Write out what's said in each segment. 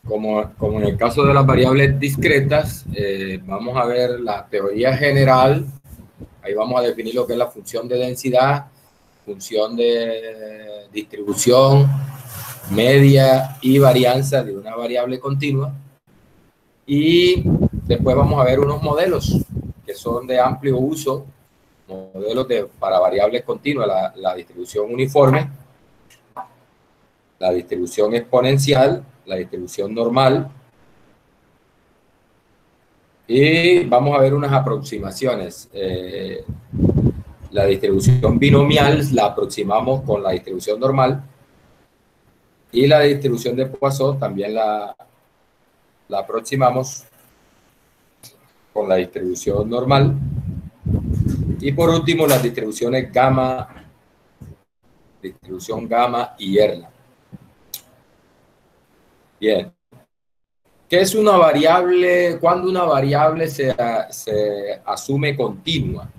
como en el caso de las variables discretas, vamos a ver la teoría general. Ahí vamos a definir lo que es la función de densidad, función de distribución, media y varianza de una variable continua. Y después vamos a ver unos modelos que son de amplio uso, modelos para variables continuas, la distribución uniforme, la distribución exponencial, la distribución normal. Y vamos a ver unas aproximaciones. La distribución binomial la aproximamos con la distribución normal. Y la distribución de Poisson también la aproximamos con la distribución normal. Y por último, las distribuciones distribución gamma y Erlang. Bien. ¿Qué es una variable? ¿Cuándo una variable se asume continua?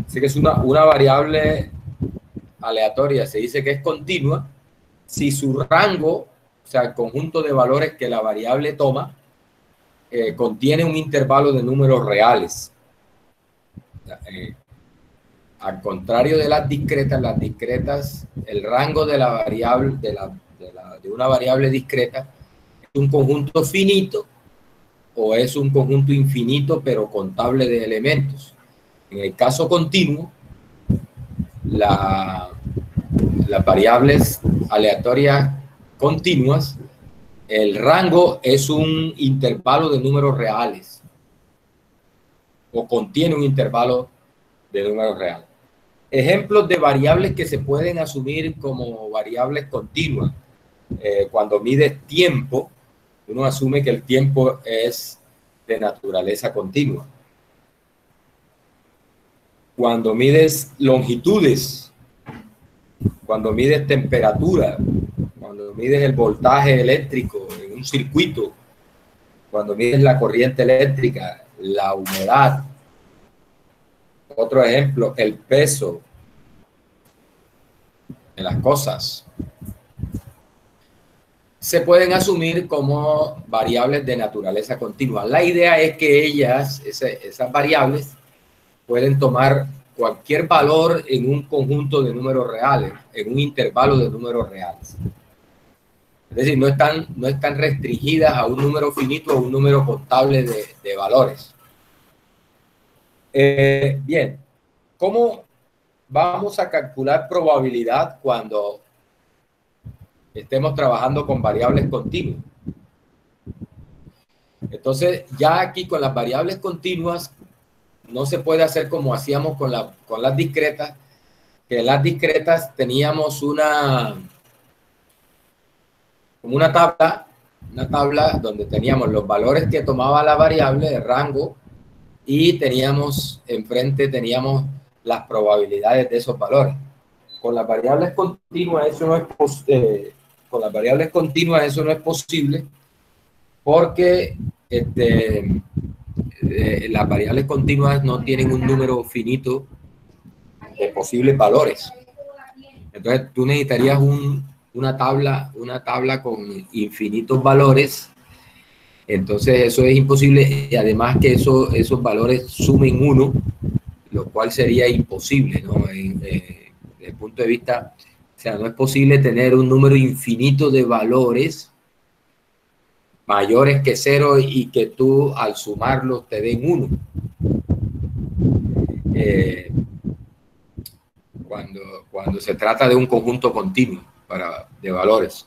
Así que es una variable aleatoria. Se dice que es continua si su rango, o sea, el conjunto de valores que la variable toma, contiene un intervalo de números reales. Al contrario de las discretas, el rango de la variable, de una variable discreta, es un conjunto finito o es un conjunto infinito pero contable de elementos. En el caso continuo, las variables aleatorias continuas, el rango es un intervalo de números reales o contiene un intervalo de números reales. Ejemplos de variables que se pueden asumir como variables continuas. Cuando mides tiempo, uno asume que el tiempo es de naturaleza continua. Cuando mides longitudes, cuando mides temperatura, cuando mides el voltaje eléctrico en un circuito, cuando mides la corriente eléctrica, la humedad. Otro ejemplo, el peso de las cosas. Se pueden asumir como variables de naturaleza continua. La idea es que esas variables, pueden tomar cualquier valor en un conjunto de números reales, en un intervalo de números reales. Es decir, no están restringidas a un número finito o un número contable de valores. Bien, ¿cómo vamos a calcular probabilidad cuando estemos trabajando con variables continuas? Entonces, ya aquí con las variables continuas, no se puede hacer como hacíamos con las discretas, que en las discretas teníamos una tabla donde teníamos los valores que tomaba la variable de rango y enfrente teníamos las probabilidades de esos valores. Con las variables continuas eso no es posible porque las variables continuas no tienen un número finito de posibles valores. Entonces tú necesitarías una tabla con infinitos valores. Entonces eso es imposible, y además que esos valores sumen 1, lo cual sería imposible, ¿no? Desde el punto de vista, o sea, no es posible tener un número infinito de valores mayores que 0 y que tú al sumarlos te den 1. Cuando se trata de un conjunto continuo de valores.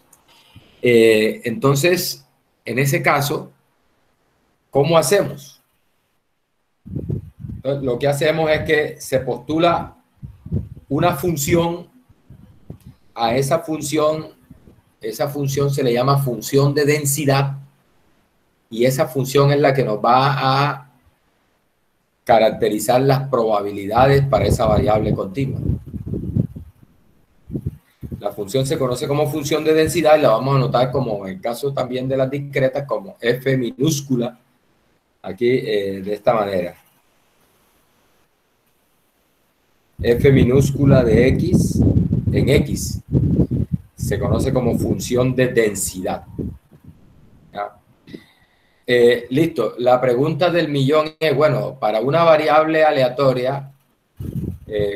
Entonces, en ese caso, ¿cómo hacemos? Entonces, lo que hacemos es que se postula una función. A esa función se le llama función de densidad, y esa función es la que nos va a caracterizar las probabilidades para esa variable continua. La función se conoce como función de densidad y la vamos a anotar como en el caso también de las discretas como f minúscula, aquí de esta manera. F minúscula de x en x se conoce como función de densidad. ¿Ya? Listo. La pregunta del millón es, bueno, para una variable aleatoria,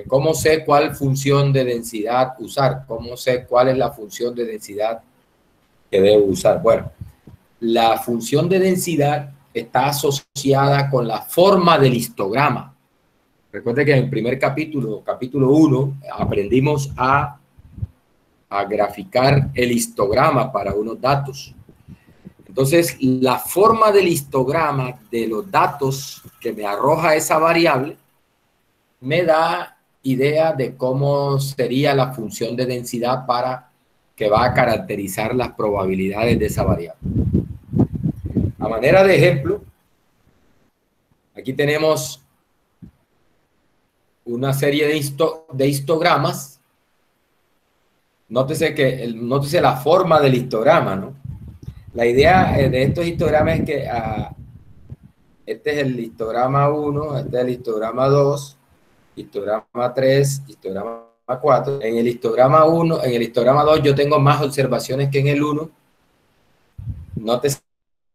¿cómo sé cuál función de densidad usar? ¿Cómo sé cuál es la función de densidad que debo usar? Bueno, la función de densidad está asociada con la forma del histograma. Recuerde que en el primer capítulo, capítulo 1, aprendimos a graficar el histograma para unos datos. Entonces, la forma del histograma de los datos que me arroja esa variable me da idea de cómo sería la función de densidad para que va a caracterizar las probabilidades de esa variable. A manera de ejemplo, aquí tenemos una serie de histogramas. Nótese la forma del histograma, ¿no? La idea de estos histogramas es que este es el histograma 1, este es el histograma 2, histograma 3, histograma 4. En el histograma 1, en el histograma 2 yo tengo más observaciones que en el 1. Nótese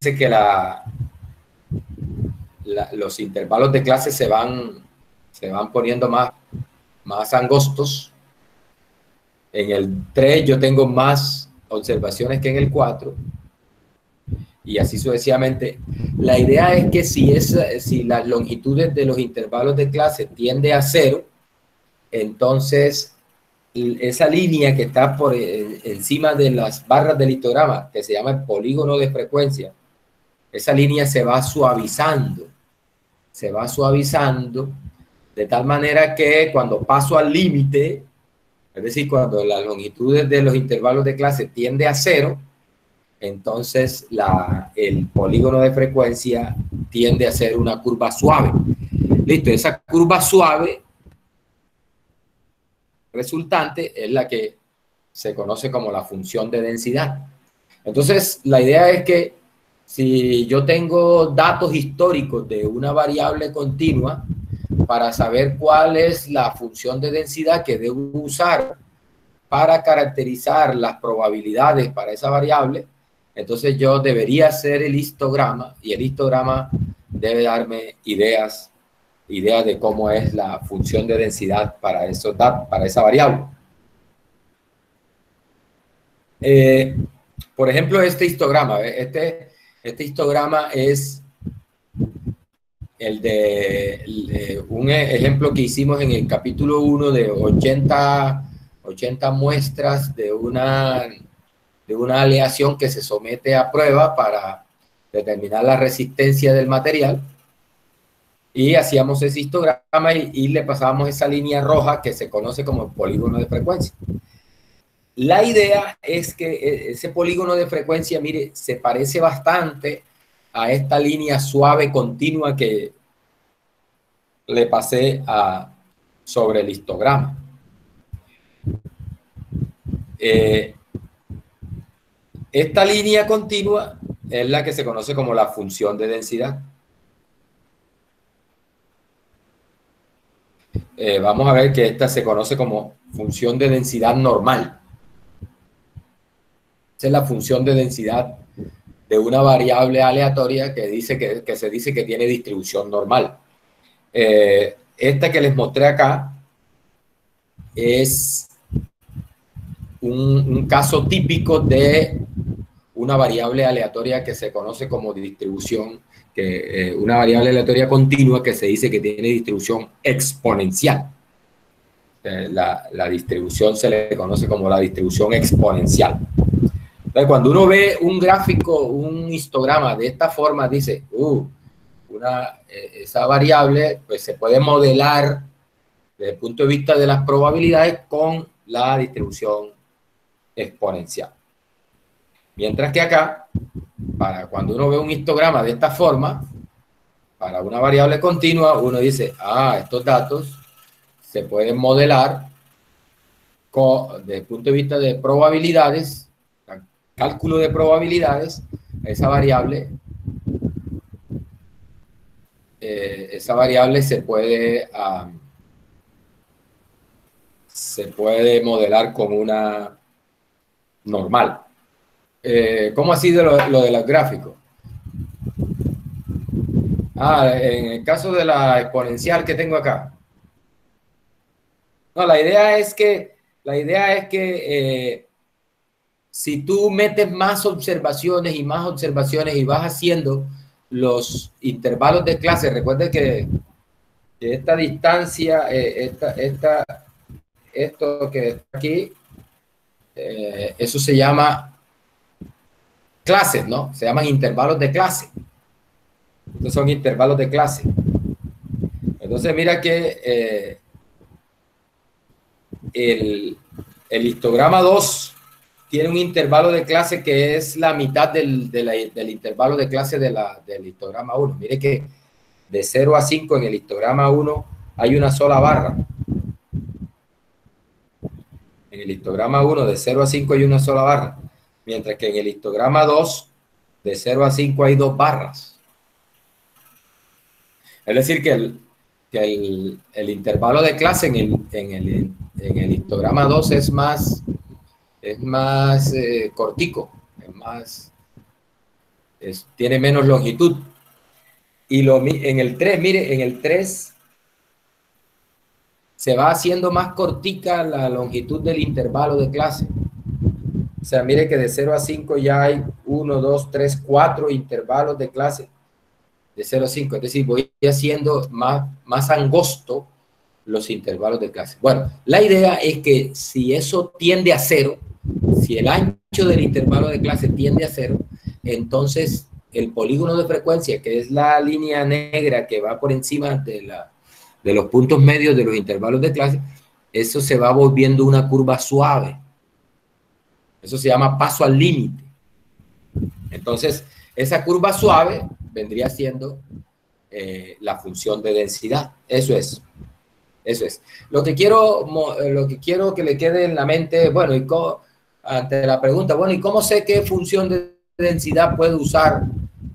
que los intervalos de clase se van poniendo más angostos. En el 3 yo tengo más observaciones que en el 4. Y así sucesivamente. La idea es que si las longitudes de los intervalos de clase tiende a 0, entonces esa línea que está por encima de las barras del histograma, que se llama el polígono de frecuencia, esa línea se va suavizando de tal manera que cuando paso al límite, es decir, cuando las longitudes de los intervalos de clase tiende a 0, entonces el polígono de frecuencia tiende a ser una curva suave. Listo, esa curva suave resultante es la que se conoce como la función de densidad. Entonces, la idea es que si yo tengo datos históricos de una variable continua, para saber cuál es la función de densidad que debo usar para caracterizar las probabilidades para esa variable, entonces yo debería hacer el histograma, y el histograma debe darme ideas de cómo es la función de densidad para esa variable. Por ejemplo, este histograma, este histograma es un ejemplo que hicimos en el capítulo 1 de 80 muestras de una aleación que se somete a prueba para determinar la resistencia del material. Y hacíamos ese histograma y le pasábamos esa línea roja que se conoce como el polígono de frecuencia. La idea es que ese polígono de frecuencia, mire, se parece bastante a esta línea suave continua que le pasé sobre el histograma. Esta línea continua es la que se conoce como la función de densidad. Vamos a ver que esta se conoce como función de densidad normal. Esa es la función de densidad de una variable aleatoria que se dice que tiene distribución normal. Esta que les mostré acá es un caso típico de una variable aleatoria que se conoce como distribución, una variable aleatoria continua que se dice que tiene distribución exponencial. La distribución se le conoce como la distribución exponencial. Entonces, cuando uno ve un gráfico, un histograma de esta forma, dice, esa variable pues, se puede modelar desde el punto de vista de las probabilidades con la distribución exponencial. Mientras que acá, cuando uno ve un histograma de esta forma, para una variable continua, uno dice, estos datos se pueden modelar desde el punto de vista de probabilidades, cálculo de probabilidades, esa variable se puede modelar como una normal. ¿Cómo ha sido lo de los gráficos? En el caso de la exponencial que tengo acá. No, la idea es que si tú metes más observaciones y más observaciones y vas haciendo los intervalos de clase, recuerda que esta distancia, esto que está aquí, eso se llama clases, ¿no? Se llaman intervalos de clase. Estos son intervalos de clase. Entonces, mira que el histograma 2 tiene un intervalo de clase que es la mitad del intervalo de clase del histograma 1. Mire que de 0 a 5 en el histograma 1 hay una sola barra. En el histograma 1 de 0 a 5 hay una sola barra. Mientras que en el histograma 2 de 0 a 5 hay dos barras. Es decir, que el intervalo de clase en el histograma 2 es más cortico, tiene menos longitud. Y en el 3, mire, en el 3 se va haciendo más cortica la longitud del intervalo de clase. O sea, mire que de 0 a 5 ya hay 1, 2, 3, 4 intervalos de clase de 0 a 5. Es decir, voy haciendo más angosto los intervalos de clase. Bueno, la idea es que si eso tiende a 0, si el ancho del intervalo de clase tiende a 0, entonces el polígono de frecuencia, que es la línea negra que va por encima de los puntos medios de los intervalos de clase, eso se va volviendo una curva suave. Eso se llama paso al límite. Entonces, esa curva suave vendría siendo la función de densidad. Eso es. Lo que quiero que le quede en la mente, bueno, ante la pregunta, bueno, ¿y cómo sé qué función de densidad puedo usar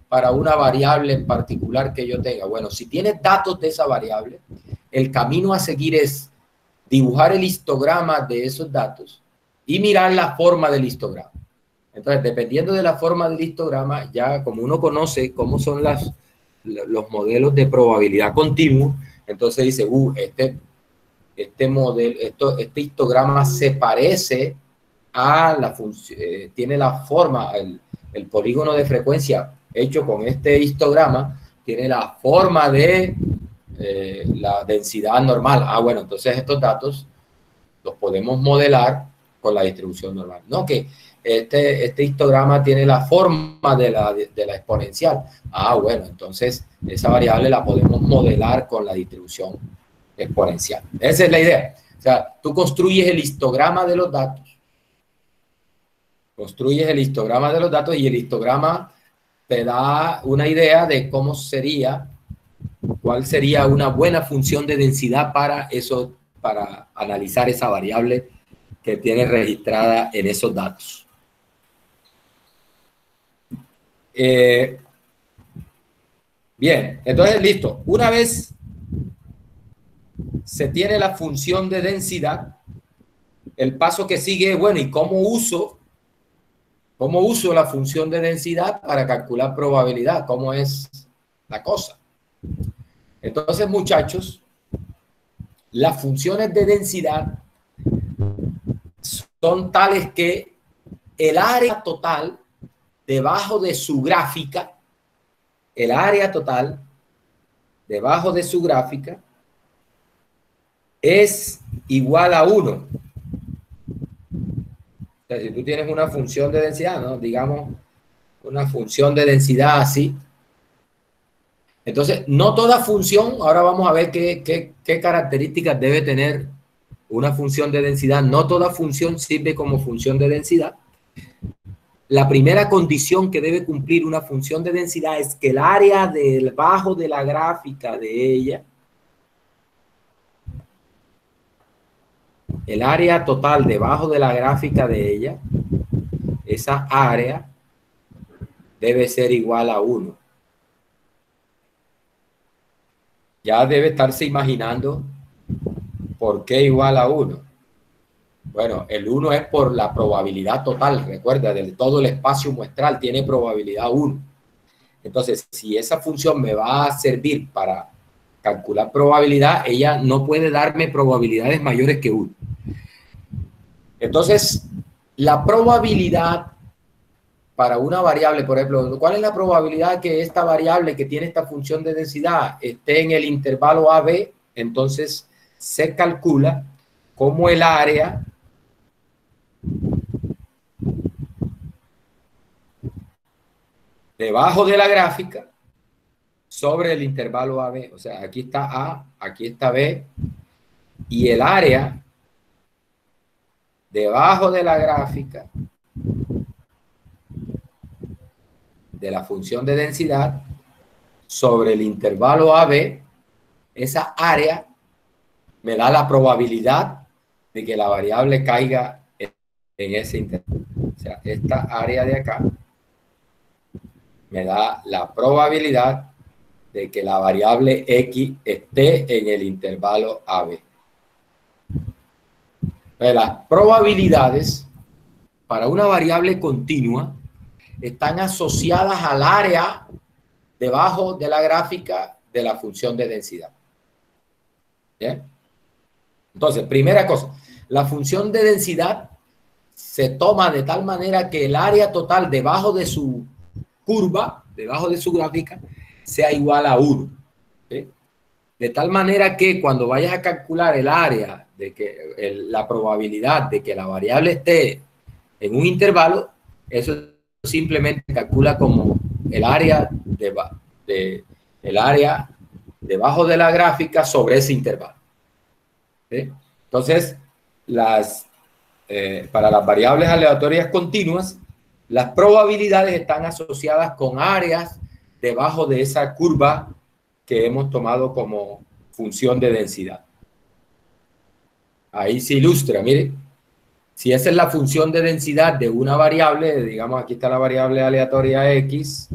para una variable en particular que yo tenga? Bueno, si tienes datos de esa variable, el camino a seguir es dibujar el histograma de esos datos y mirar la forma del histograma. Entonces, dependiendo de la forma del histograma, ya como uno conoce cómo son los modelos de probabilidad continua, entonces dice, este histograma se parece a la función, tiene la forma, el polígono de frecuencia hecho con este histograma, tiene la forma de la densidad normal. Bueno, entonces estos datos los podemos modelar con la distribución normal. No que este histograma tiene la forma de la exponencial. Bueno, entonces esa variable la podemos modelar con la distribución exponencial. Esa es la idea. O sea, tú construyes el histograma de los datos. Construyes el histograma de los datos y el histograma te da una idea de cómo sería, cuál sería una buena función de densidad para analizar esa variable que tiene registrada en esos datos. Bien, entonces listo. Una vez se tiene la función de densidad, el paso que sigue es, bueno, ¿y cómo uso la función de densidad para calcular probabilidad? ¿Cómo es la cosa? Entonces, muchachos, las funciones de densidad son tales que el área total debajo de su gráfica, es igual a 1. O sea, si tú tienes una función de densidad, ¿no? Digamos, una función de densidad así. Entonces, no toda función, ahora vamos a ver qué características debe tener una función de densidad. No toda función sirve como función de densidad. La primera condición que debe cumplir una función de densidad es que el área debajo de la gráfica de ella, el área total debajo de la gráfica de ella, esa área debe ser igual a 1. Ya debe estarse imaginando por qué igual a 1. Bueno, el 1 es por la probabilidad total, recuerda, de todo el espacio muestral tiene probabilidad 1. Entonces, si esa función me va a servir para calcular probabilidad, ella no puede darme probabilidades mayores que 1. Entonces, la probabilidad para una variable, por ejemplo, ¿cuál es la probabilidad que esta variable que tiene esta función de densidad esté en el intervalo AB? Entonces, se calcula como el área debajo de la gráfica sobre el intervalo AB. O sea, aquí está A, aquí está B, y el área debajo de la gráfica de la función de densidad sobre el intervalo AB, esa área me da la probabilidad de que la variable caiga en ese intervalo. O sea, esta área de acá me da la probabilidad de que la variable X esté en el intervalo AB. Las probabilidades para una variable continua están asociadas al área debajo de la gráfica de la función de densidad. ¿Bien? Entonces, primera cosa, la función de densidad se toma de tal manera que el área total debajo de su curva, debajo de su gráfica, sea igual a 1. ¿Sí? De tal manera que cuando vayas a calcular el área, de que la probabilidad de que la variable esté en un intervalo, eso simplemente calcula como el área el área debajo de la gráfica sobre ese intervalo. ¿Sí? Entonces, para las variables aleatorias continuas, las probabilidades están asociadas con áreas debajo de esa curva que hemos tomado como función de densidad. Ahí se ilustra, mire. Si esa es la función de densidad de una variable, digamos aquí está la variable aleatoria X,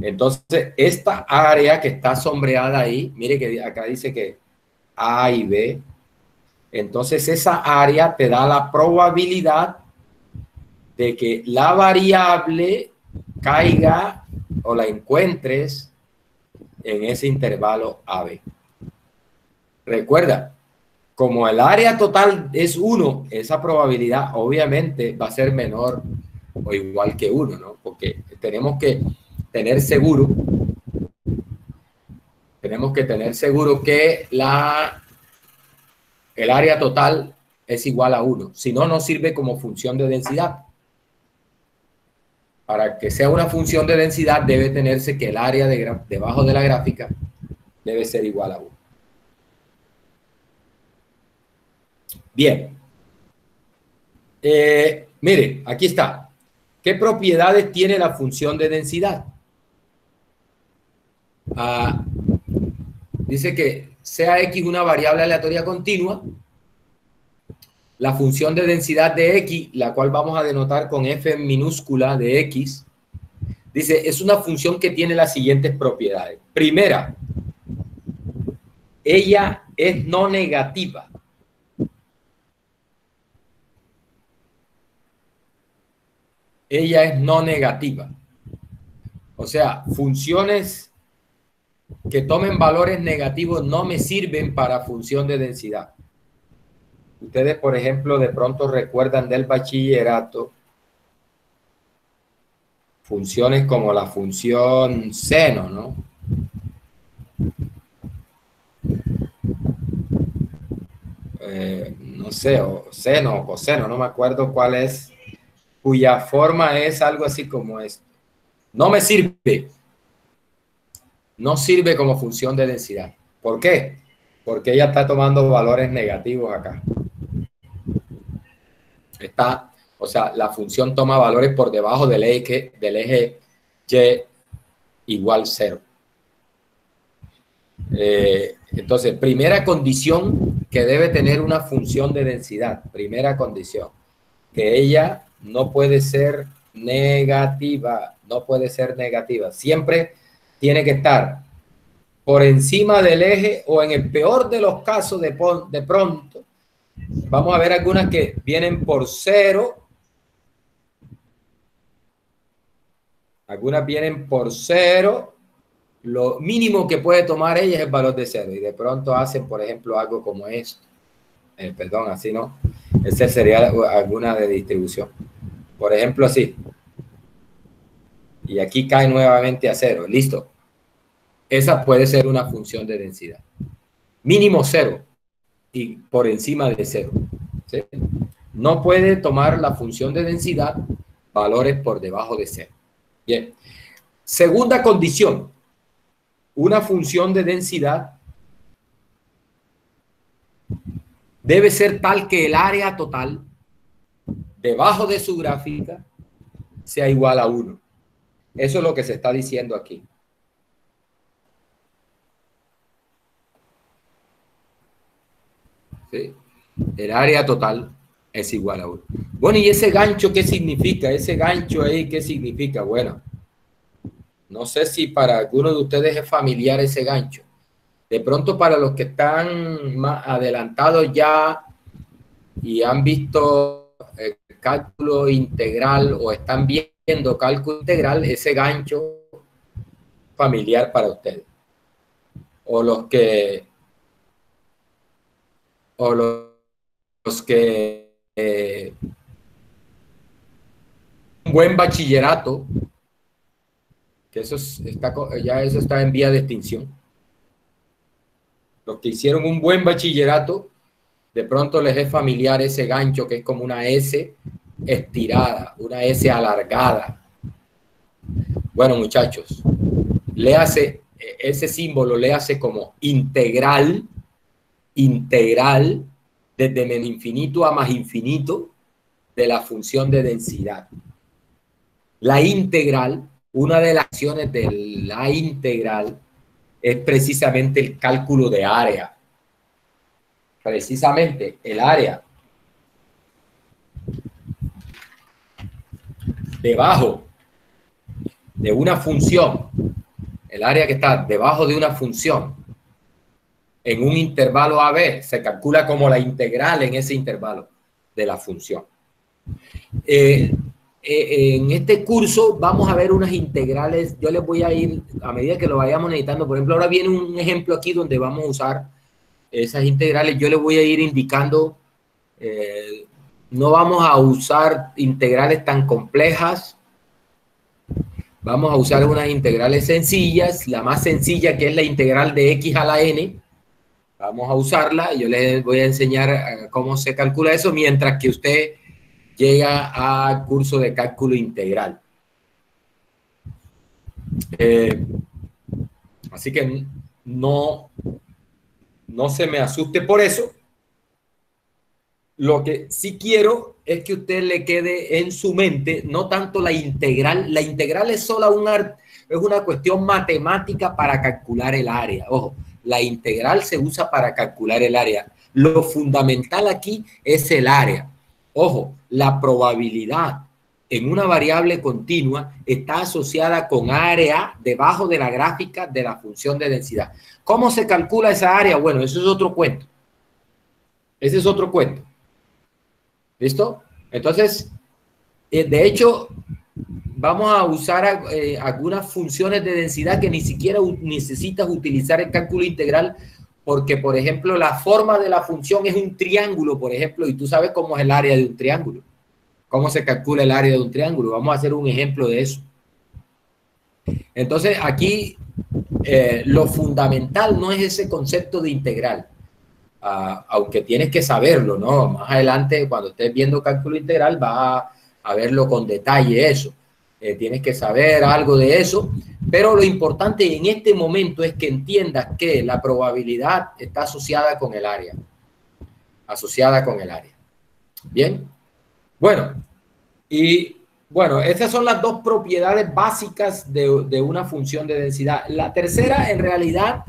entonces esta área que está sombreada ahí, mire que acá dice que A y B, entonces esa área te da la probabilidad de que la variable caiga o la encuentres en ese intervalo AB. Recuerda, como el área total es 1, esa probabilidad obviamente va a ser menor o igual que 1, ¿no? Porque tenemos que tener seguro que el área total es igual a 1. Si no, no sirve como función de densidad. Para que sea una función de densidad debe tenerse que el área debajo de la gráfica debe ser igual a 1. Bien. Mire, aquí está. ¿Qué propiedades tiene la función de densidad? Dice que sea X una variable aleatoria continua. La función de densidad de X, la cual vamos a denotar con F minúscula de X, dice, es una función que tiene las siguientes propiedades. Primera, ella es no negativa. Ella es no negativa. O sea, funciones que tomen valores negativos no me sirven para función de densidad. Ustedes, por ejemplo, de pronto recuerdan del bachillerato funciones como la función seno, ¿no? No sé, o seno o coseno, no me acuerdo cuál es, cuya forma es algo así como esto. No me sirve. No sirve como función de densidad. ¿Por qué? Porque ella está tomando valores negativos acá. O sea, la función toma valores por debajo del eje Y igual 0. Entonces, primera condición que debe tener una función de densidad. Primera condición. Que ella no puede ser negativa. No puede ser negativa. Siempre tiene que estar por encima del eje o en el peor de los casos de pronto Vamos a ver algunas que vienen por 0. Algunas vienen por 0. Lo mínimo que puede tomar ella es el valor de 0. Y de pronto hacen, por ejemplo, algo como esto. Perdón, así no. Esa sería alguna de distribución. Por ejemplo, así. Y aquí cae nuevamente a 0. Listo. Esa puede ser una función de densidad. Mínimo 0 y por encima de 0. ¿Sí? No puede tomar la función de densidad valores por debajo de 0. Bien. Segunda condición. Una función de densidad debe ser tal que el área total debajo de su gráfica sea igual a 1. Eso es lo que se está diciendo aquí. ¿Sí? El área total es igual a 1. Bueno, ¿y ese gancho qué significa? ¿Ese gancho ahí qué significa? Bueno, no sé si para alguno de ustedes es familiar ese gancho. De pronto para los que están más adelantados ya y han visto el cálculo integral o están viendo cálculo integral, ese gancho familiar para ustedes. O los que un buen bachillerato, que eso está, ya eso está en vía de extinción. Los que hicieron un buen bachillerato, de pronto les es familiar ese gancho que es como una S estirada, una S alargada. Bueno, muchachos, léase ese símbolo, léase como integral desde menos infinito a más infinito de la función de densidad. La integral, una de las acciones de la integral es precisamente el cálculo de área. Precisamente el área debajo de una función, el área que está debajo de una función en un intervalo AB se calcula como la integral en ese intervalo de la función. En este curso vamos a ver unas integrales. Yo les voy a ir, a medida que lo vayamos necesitando, por ejemplo, ahora viene un ejemplo aquí donde vamos a usar esas integrales. Yo les voy a ir indicando, no vamos a usar integrales tan complejas, vamos a usar unas integrales sencillas, la más sencilla que es la integral de x a la n. Vamos a usarla, yo les voy a enseñar cómo se calcula eso, mientras que usted llega al curso de cálculo integral. Así que no se me asuste por eso. Lo que sí quiero es que usted le quede en su mente, no tanto la integral. La integral es solo es una cuestión matemática para calcular el área. Ojo, la integral se usa para calcular el área. Lo fundamental aquí es el área. Ojo, la probabilidad en una variable continua está asociada con área debajo de la gráfica de la función de densidad. ¿Cómo se calcula esa área? Bueno, eso es otro cuento. Ese es otro cuento. ¿Listo? Entonces, de hecho, vamos a usar algunas funciones de densidad que ni siquiera necesitas utilizar el cálculo integral, porque, por ejemplo, la forma de la función es un triángulo, por ejemplo, y tú sabes cómo es el área de un triángulo. ¿Cómo se calcula el área de un triángulo? Vamos a hacer un ejemplo de eso. Entonces, aquí lo fundamental no es ese concepto de integral. Aunque tienes que saberlo, ¿no? Más adelante, cuando estés viendo cálculo integral, vas a verlo con detalle eso. Tienes que saber algo de eso, pero lo importante en este momento es que entiendas que la probabilidad está asociada con el área. Asociada con el área. Bien. Bueno, y bueno, esas son las dos propiedades básicas de una función de densidad. La tercera, en realidad,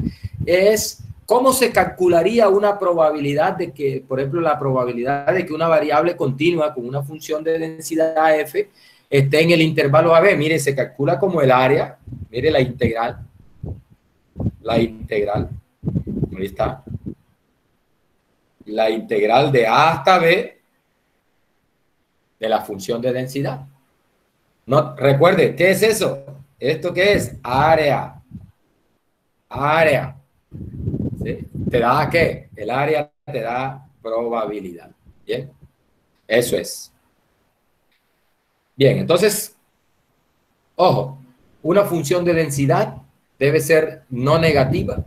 es cómo se calcularía una probabilidad de que, por ejemplo, la probabilidad de que una variable continua con una función de densidad f esté en el intervalo AB. Mire, se calcula como el área. Mire la integral. La integral. Ahí está. la integral de A hasta B de la función de densidad. No, recuerde, ¿qué es eso? ¿Esto qué es? Área. Área. ¿Sí? ¿Te da qué? El área te da probabilidad. Bien, eso es. Bien, entonces, ojo, una función de densidad debe ser no negativa.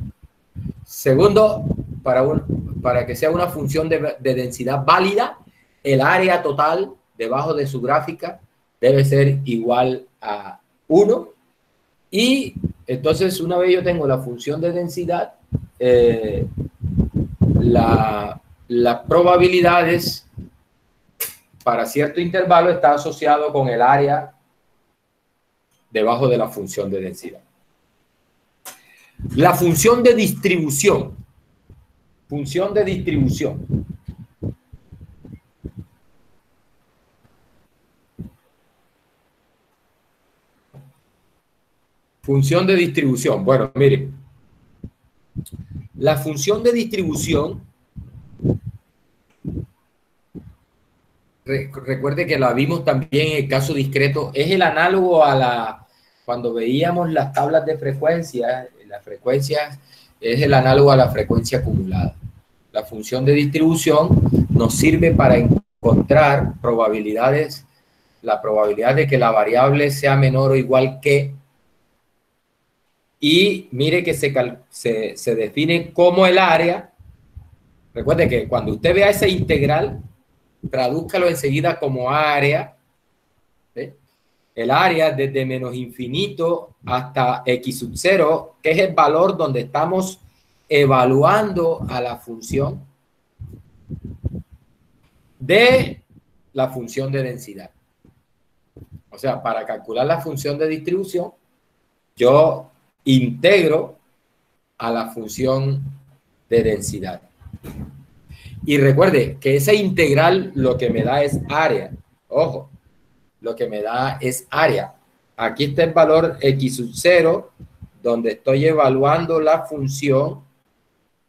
Segundo, para que sea una función de densidad válida, el área total debajo de su gráfica debe ser igual a 1. Y entonces, una vez yo tengo la función de densidad, las probabilidades para cierto intervalo está asociado con el área debajo de la función de densidad. La función de distribución. Función de distribución. Función de distribución. Bueno, miren. La función de distribución, recuerde que la vimos también en el caso discreto, es el análogo a cuando veíamos las tablas de frecuencia, las frecuencias es el análogo a la frecuencia acumulada. La función de distribución nos sirve para encontrar probabilidades, la probabilidad de que la variable sea menor o igual que, y mire que se define como el área. Recuerde que cuando usted vea esa integral, tradúzcalo enseguida como área. ¿Sí? El área desde menos infinito hasta x sub 0, que es el valor donde estamos evaluando a la función de la función de densidad. O sea, para calcular la función de distribución, yo integro a la función de densidad. Y recuerde que esa integral lo que me da es área. Ojo, lo que me da es área. Aquí está el valor x sub 0, donde estoy evaluando la función,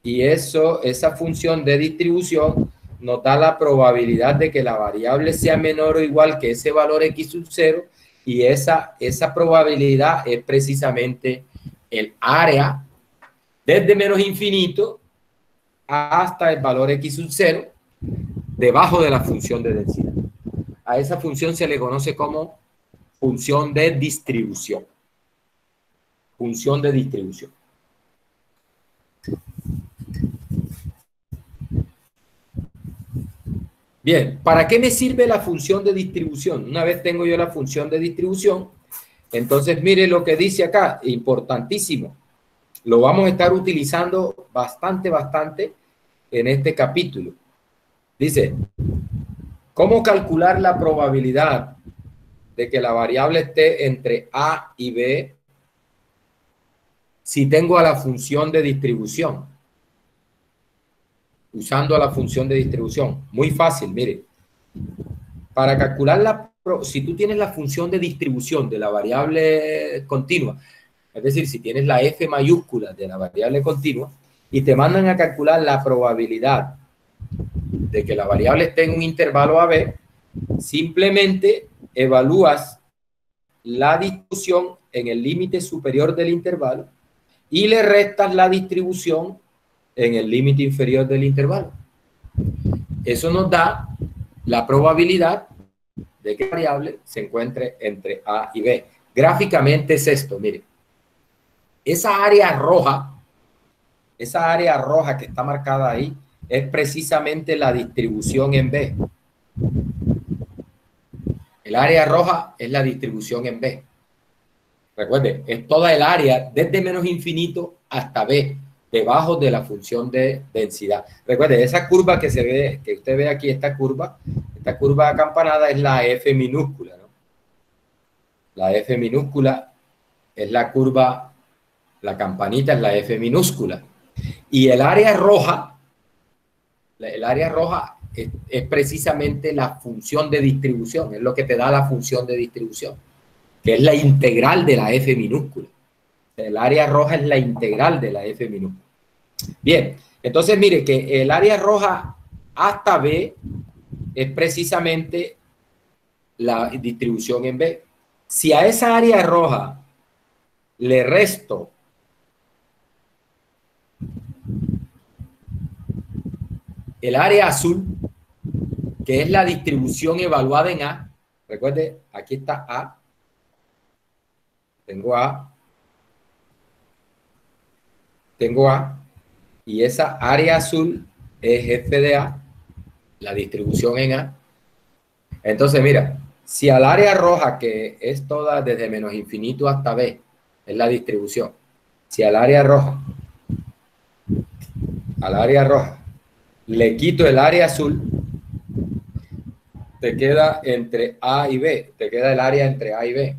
y esa función de distribución nos da la probabilidad de que la variable sea menor o igual que ese valor x sub 0, y esa probabilidad es precisamente el área desde menos infinito hasta el valor x sub 0 debajo de la función de densidad. A esa función se le conoce como función de distribución. Función de distribución. Bien, ¿para qué me sirve la función de distribución? Una vez tengo yo la función de distribución, entonces mire lo que dice acá, importantísimo. Lo vamos a estar utilizando bastante en este capítulo. Dice, ¿cómo calcular la probabilidad de que la variable esté entre A y B si tengo a la función de distribución? Usando a la función de distribución. Muy fácil, mire. Para calcular si tú tienes la función de distribución de la variable continua, es decir, si tienes la f mayúscula de la variable continua y te mandan a calcular la probabilidad de que la variable esté en un intervalo AB, simplemente evalúas la distribución en el límite superior del intervalo y le restas la distribución en el límite inferior del intervalo. Eso nos da la probabilidad de que la variable se encuentre entre A y B. Gráficamente es esto, mire. Esa área roja que está marcada ahí, es precisamente la distribución en B. El área roja es la distribución en B. Recuerde, es toda el área desde menos infinito hasta B, debajo de la función de densidad. Recuerde, esa curva que se ve, que usted ve aquí, esta curva acampanada es la F minúscula, ¿no? La F minúscula es la curva, la campanita es la F minúscula. Y el área roja es precisamente la función de distribución, es lo que te da la función de distribución, que es la integral de la F minúscula. El área roja es la integral de la F minúscula. Bien, entonces mire que el área roja hasta B es precisamente la distribución en B. Si a esa área roja le resto el área azul, que es la distribución evaluada en A, recuerde, aquí está A, tengo A, y esa área azul es f de A, la distribución en A. Entonces, mira, si al área roja, que es toda desde menos infinito hasta B, es la distribución, si al área roja le quito el área azul, te queda entre A y B, te queda el área entre A y B.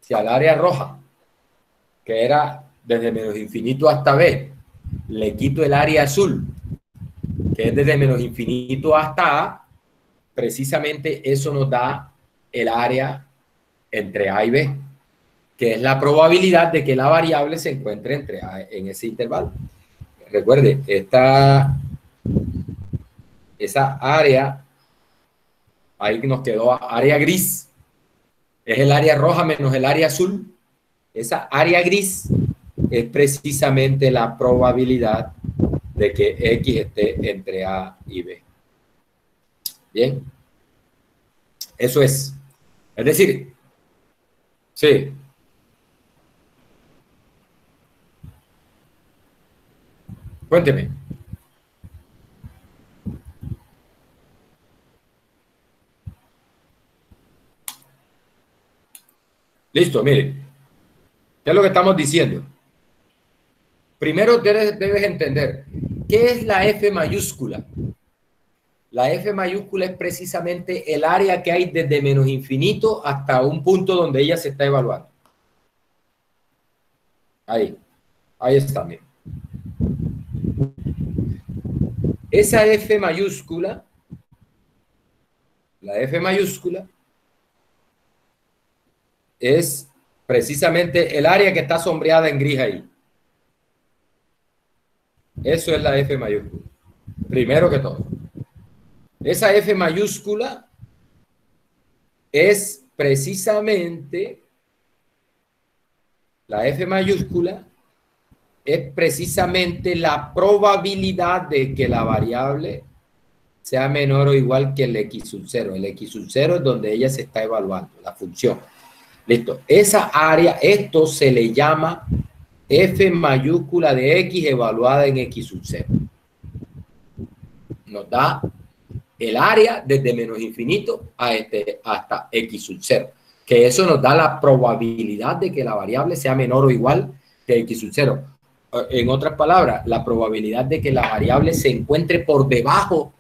Si al área roja, que era desde menos infinito hasta B, le quito el área azul, que es desde menos infinito hasta A, precisamente eso nos da el área entre A y B, que es la probabilidad de que la variable se encuentre entre A en ese intervalo. Recuerde, esa área, ahí nos quedó área gris, es el área roja menos el área azul. Esa área gris es precisamente la probabilidad de que X esté entre A y B. Bien, eso es. Es decir, sí. Cuénteme. Listo, mire. ¿Qué es lo que estamos diciendo? Primero debes entender, ¿qué es la F mayúscula? La F mayúscula es precisamente el área que hay desde menos infinito hasta un punto donde ella se está evaluando. Ahí está, mire. Esa F mayúscula, la F mayúscula, es precisamente el área que está sombreada en gris ahí. Eso es la F mayúscula. Primero que todo. Esa F mayúscula es precisamente, la F mayúscula es precisamente la probabilidad de que la variable sea menor o igual que el X sub 0. El X sub 0 es donde ella se está evaluando, la función. Listo. Esa área, esto se le llama F mayúscula de X evaluada en X sub 0. Nos da el área desde menos infinito hasta X sub 0. Que eso nos da la probabilidad de que la variable sea menor o igual que X sub 0. En otras palabras, la probabilidad de que la variable se encuentre por debajo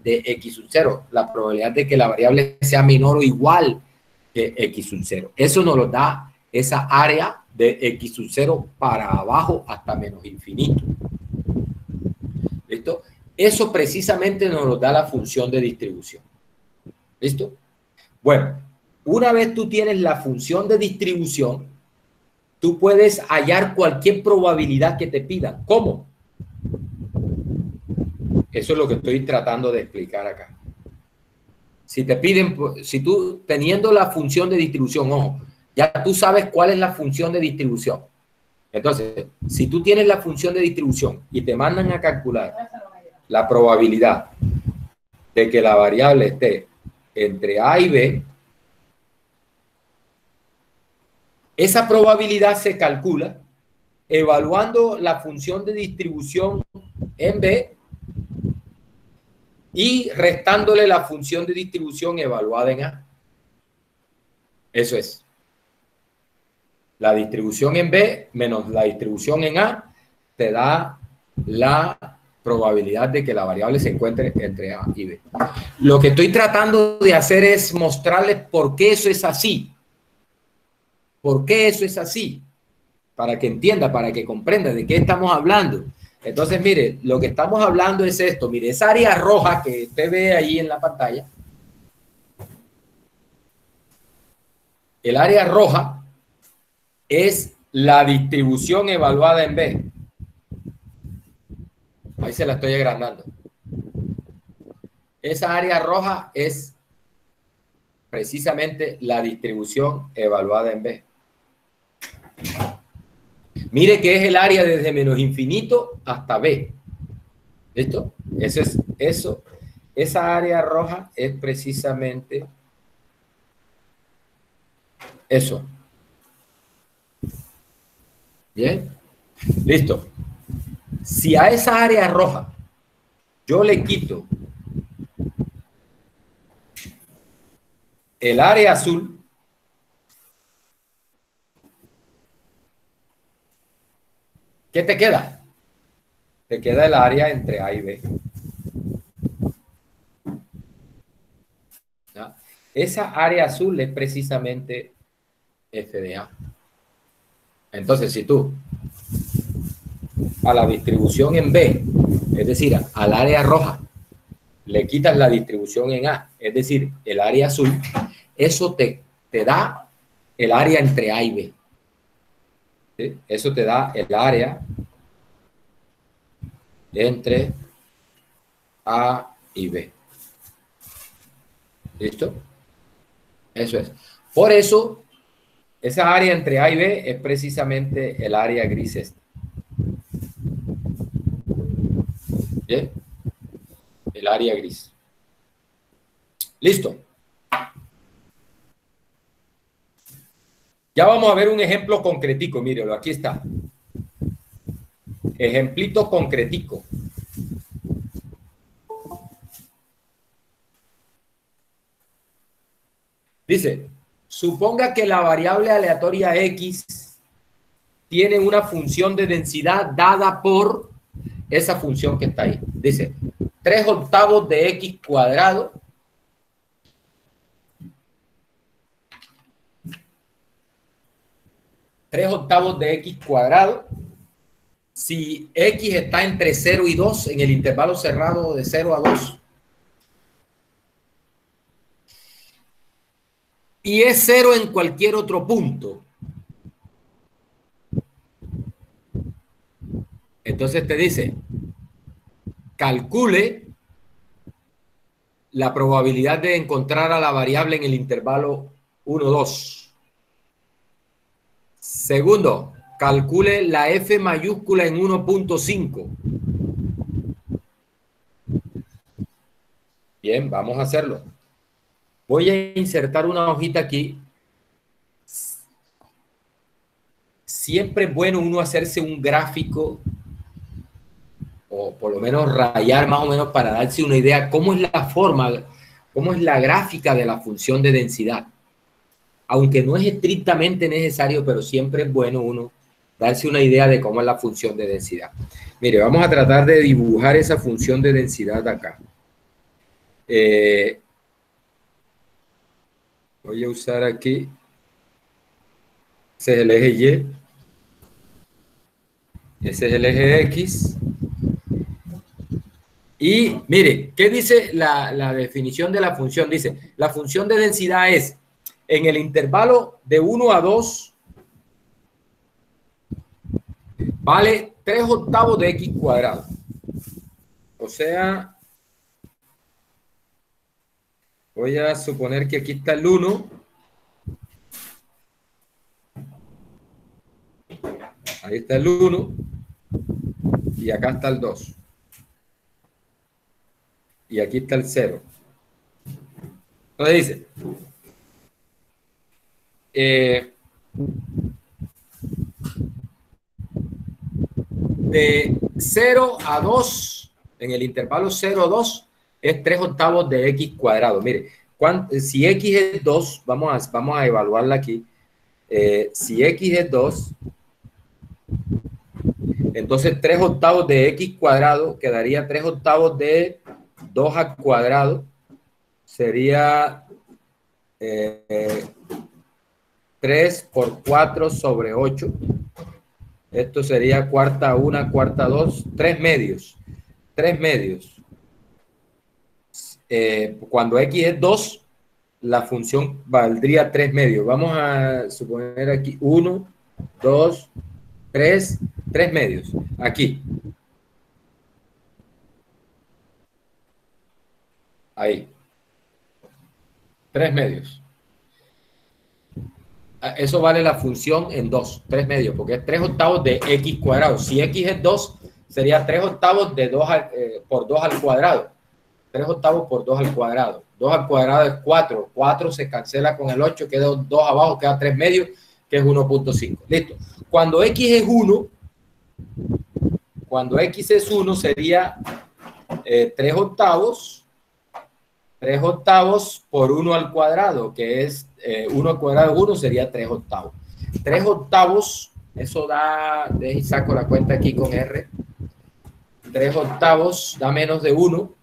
de X sub 0. La probabilidad de que la variable sea menor o igual que X sub 0. Eso nos lo da esa área de X sub 0 para abajo hasta menos infinito. ¿Listo? Eso precisamente nos lo da la función de distribución. ¿Listo? Bueno, una vez tú tienes la función de distribución, tú puedes hallar cualquier probabilidad que te pidan. ¿Cómo? Eso es lo que estoy tratando de explicar acá. Si te piden, si tú teniendo la función de distribución, ojo, ya tú sabes cuál es la función de distribución. Entonces, si tú tienes la función de distribución y te mandan a calcular la probabilidad de que la variable esté entre A y B, esa probabilidad se calcula evaluando la función de distribución en B y restándole la función de distribución evaluada en A. Eso es. La distribución en B menos la distribución en A te da la probabilidad de que la variable se encuentre entre A y B. Lo que estoy tratando de hacer es mostrarles por qué eso es así. ¿Por qué eso es así? Para que entienda, para que comprenda de qué estamos hablando. Entonces, mire, lo que estamos hablando es esto. Mire, esa área roja que usted ve ahí en la pantalla, el área roja es la distribución evaluada en B. Ahí se la estoy agrandando. Esa área roja es precisamente la distribución evaluada en B. Mire que es el área desde menos infinito hasta B. ¿Listo? Eso es eso. Esa área roja es precisamente eso. ¿Bien? Listo. Si a esa área roja yo le quito el área azul, ¿qué te queda? Te queda el área entre A y B. ¿Ya? Esa área azul es precisamente F de A. Entonces, si tú a la distribución en B, es decir, al área roja, le quitas la distribución en A, es decir, el área azul, eso te da el área entre A y B. ¿Sí? Eso te da el área entre A y B. ¿Listo? Eso es. Por eso, esa área entre A y B es precisamente el área gris esta. ¿Bien? El área gris. Listo. Ya vamos a ver un ejemplo concretico. Mírelo, aquí está. Ejemplito concretico. Dice, suponga que la variable aleatoria X tiene una función de densidad dada por esa función que está ahí. Dice, 3/8 de X cuadrado de X cuadrado. Si X está entre 0 y 2 en el intervalo cerrado de 0 a 2. Y es 0 en cualquier otro punto. Entonces te dice, calcule la probabilidad de encontrar a la variable en el intervalo 1, 2. Segundo, calcule la F mayúscula en 1.5. Bien, vamos a hacerlo. Voy a insertar una hojita aquí. Siempre es bueno uno hacerse un gráfico o por lo menos rayar más o menos para darse una idea cómo es la forma, cómo es la gráfica de la función de densidad. Aunque no es estrictamente necesario, pero siempre es bueno uno darse una idea de cómo es la función de densidad. Mire, vamos a tratar de dibujar esa función de densidad acá. Voy a usar aquí, ese es el eje Y, ese es el eje X. Y mire, ¿qué dice la definición de la función? Dice, la función de densidad es en el intervalo de 1 a 2, vale 3/8 de X cuadrado. O sea, voy a suponer que aquí está el 1. Ahí está el 1. Y acá está el 2. Y aquí está el 0. Entonces dice, de 0 a 2, en el intervalo 0 a 2, es 3/8 de X cuadrado. Mire, si X es 2, vamos a evaluarla aquí. Si X es 2, entonces 3/8 de X cuadrado quedaría 3/8 de 2 al cuadrado. Sería 3 por 4 sobre 8. Esto sería cuarta 1, cuarta 2, 3 medios. 3 medios. Cuando X es 2, la función valdría 3 medios. Vamos a suponer aquí 1, 2, 3 medios. Aquí. Ahí. 3 medios. Eso vale la función en 2, 3 medios, porque es 3 octavos de x cuadrado. Si x es 2, sería 3 octavos de 2 por 2 al cuadrado. 3 octavos por 2 al cuadrado. 2 al cuadrado es 4. 4 se cancela con el 8, queda 2 abajo, queda 3 medios, que es 1.5. Listo. Cuando x es 1, cuando x es 1 sería 3 octavos. 3 octavos por 1 al cuadrado, que es 1 al cuadrado de 1 sería 3 octavos. 3 octavos, eso da, de saco la cuenta aquí con R. 3 octavos da menos de 1.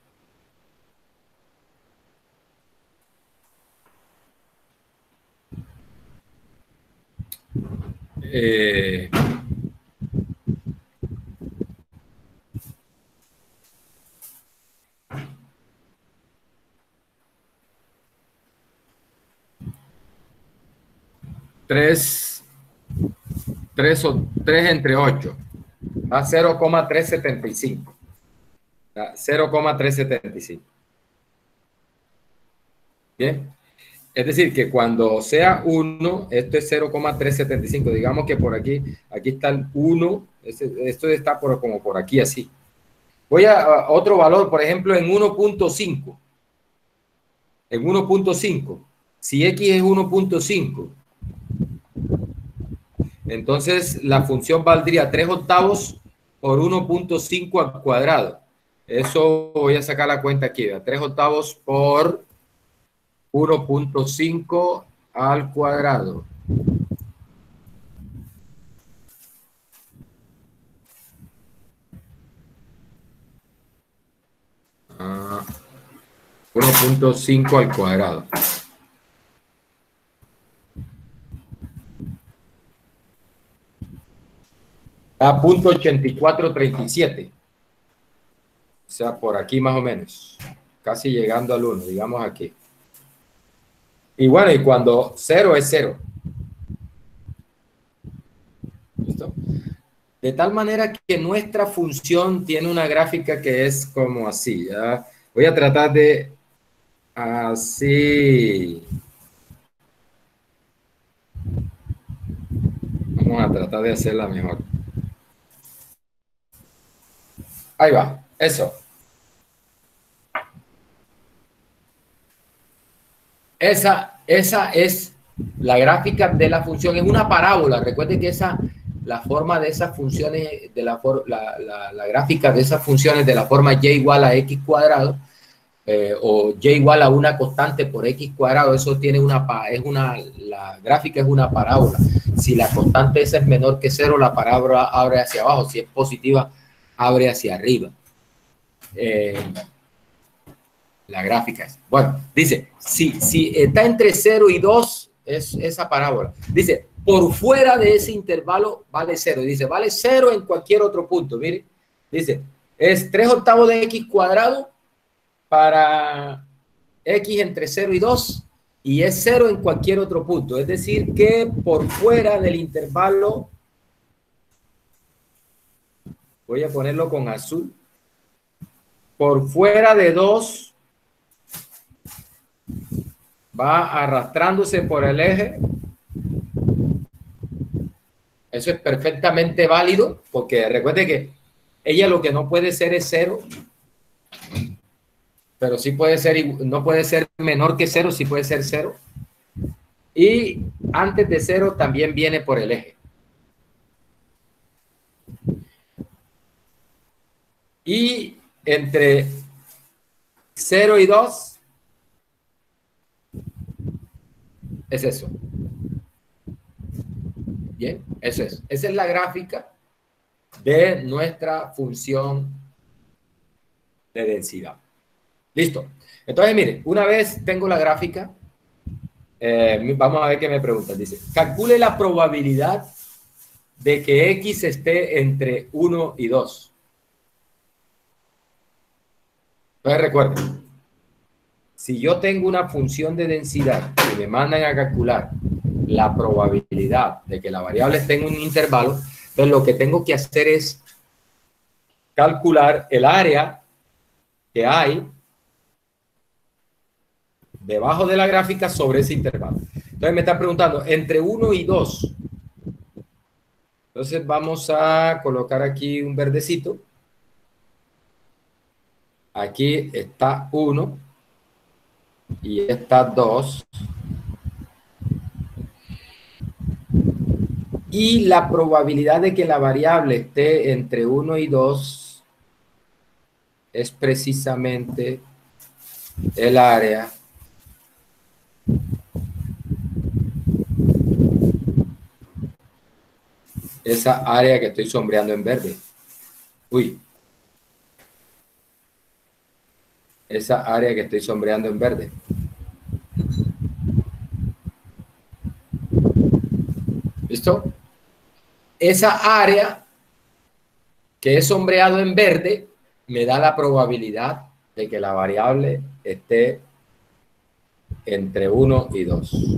Tres entre 8 da 0,375. 0,375. Bien. Es decir, que cuando sea 1, esto es 0,375. Digamos que por aquí está el 1. Esto está como por aquí, así. Voy a otro valor, por ejemplo, en 1.5. En 1.5. Si x es 1.5, entonces la función valdría 3 octavos por 1.5 al cuadrado. Eso voy a sacar la cuenta aquí. 3 octavos por 1.5 al cuadrado. Ah, 1.5 al cuadrado. A 0.8437. O sea, por aquí más o menos. Casi llegando al 1, digamos aquí. Y bueno, y cuando 0 es 0. ¿Listo? De tal manera que nuestra función tiene una gráfica que es como así. ¿Ya? Voy a tratar de así. Vamos a tratar de hacerla mejor. Ahí va, eso. Esa es la gráfica de la función. Es una parábola. Recuerden que la forma de esas funciones, la gráfica de esas funciones de la forma y igual a x cuadrado, o y igual a una constante por x cuadrado, eso tiene la gráfica es una parábola. Si la constante esa es menor que 0, la parábola abre hacia abajo. Si es positiva, abre hacia arriba. La gráfica es. Bueno, dice, si está entre 0 y 2, es esa parábola. Dice, por fuera de ese intervalo vale 0. Dice, vale 0 en cualquier otro punto. Mire, dice, es 3 octavos de x cuadrado para x entre 0 y 2 y es 0 en cualquier otro punto. Es decir, que por fuera del intervalo, voy a ponerlo con azul, por fuera de 2 va arrastrándose por el eje. Eso es perfectamente válido, porque recuerde que ella lo que no puede ser es 0, pero sí puede ser, no puede ser menor que 0, sí puede ser 0. Y antes de 0 también viene por el eje. Y entre 0 y 2 es eso. Bien, eso es. Esa es la gráfica de nuestra función de densidad. Listo. Entonces, mire, una vez tengo la gráfica, vamos a ver qué me preguntan. Dice, calcule la probabilidad de que x esté entre 1 y 2. Entonces, recuerden, si yo tengo una función de densidad y me mandan a calcular la probabilidad de que la variable esté en un intervalo, entonces lo que tengo que hacer es calcular el área que hay debajo de la gráfica sobre ese intervalo. Entonces me están preguntando, entre 1 y 2. Entonces vamos a colocar aquí un verdecito. Aquí está 1 y está 2. Y la probabilidad de que la variable esté entre 1 y 2 es precisamente el área esa área que estoy sombreando en verde. Uy. Esa área que estoy sombreando en verde. ¿Listo? Esa área que he sombreado en verde me da la probabilidad de que la variable esté entre 1 y 2.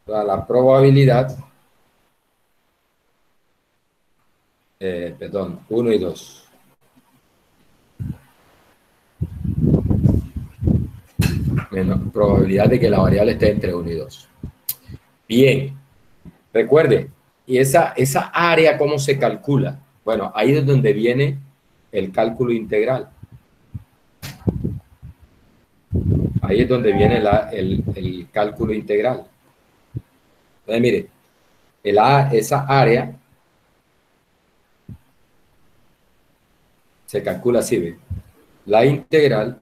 La probabilidad, perdón, 1 y 2. Menos probabilidad de que la variable esté entre 1 y 2. Bien, recuerde, ¿y esa área cómo se calcula? Bueno, ahí es donde viene el cálculo integral. Ahí es donde viene el cálculo integral. Entonces, mire, esa área se calcula así, ¿ve? La integral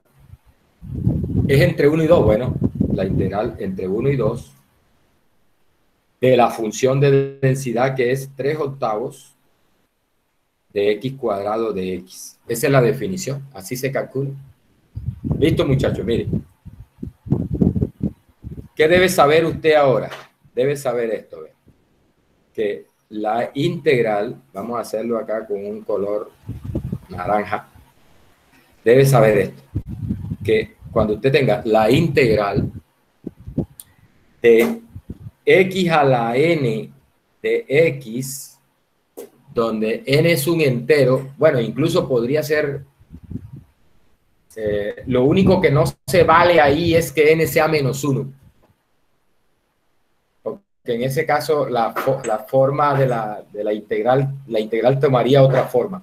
es entre 1 y 2. Bueno, la integral entre 1 y 2 de la función de densidad que es 3/8 de x cuadrado de x. Esa es la definición. Así se calcula. Listo, muchachos, mire. ¿Qué debe saber usted ahora? Debe saber esto, ¿ve? Que la integral, vamos a hacerlo acá con un color naranja, debe saber esto, que cuando usted tenga la integral de x a la n de x, donde n es un entero, bueno, incluso podría ser, lo único que no se vale ahí es que n sea -1. Que en ese caso la forma de la integral tomaría otra forma.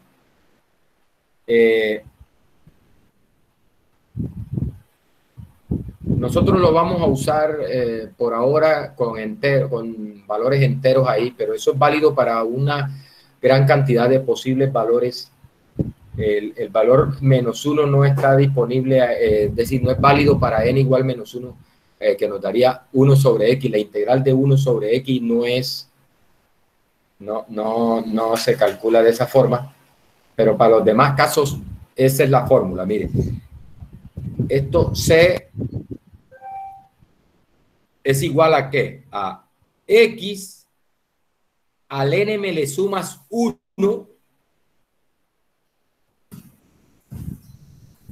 Nosotros lo vamos a usar por ahora con valores enteros ahí, pero eso es válido para una gran cantidad de posibles valores. El valor -1 no está disponible, es decir, no es válido para n igual -1, que nos daría 1 sobre x. La integral de 1 sobre x no se calcula de esa forma, pero para los demás casos esa es la fórmula. Mire, esto c es igual a ¿qué? A x al n me le sumas 1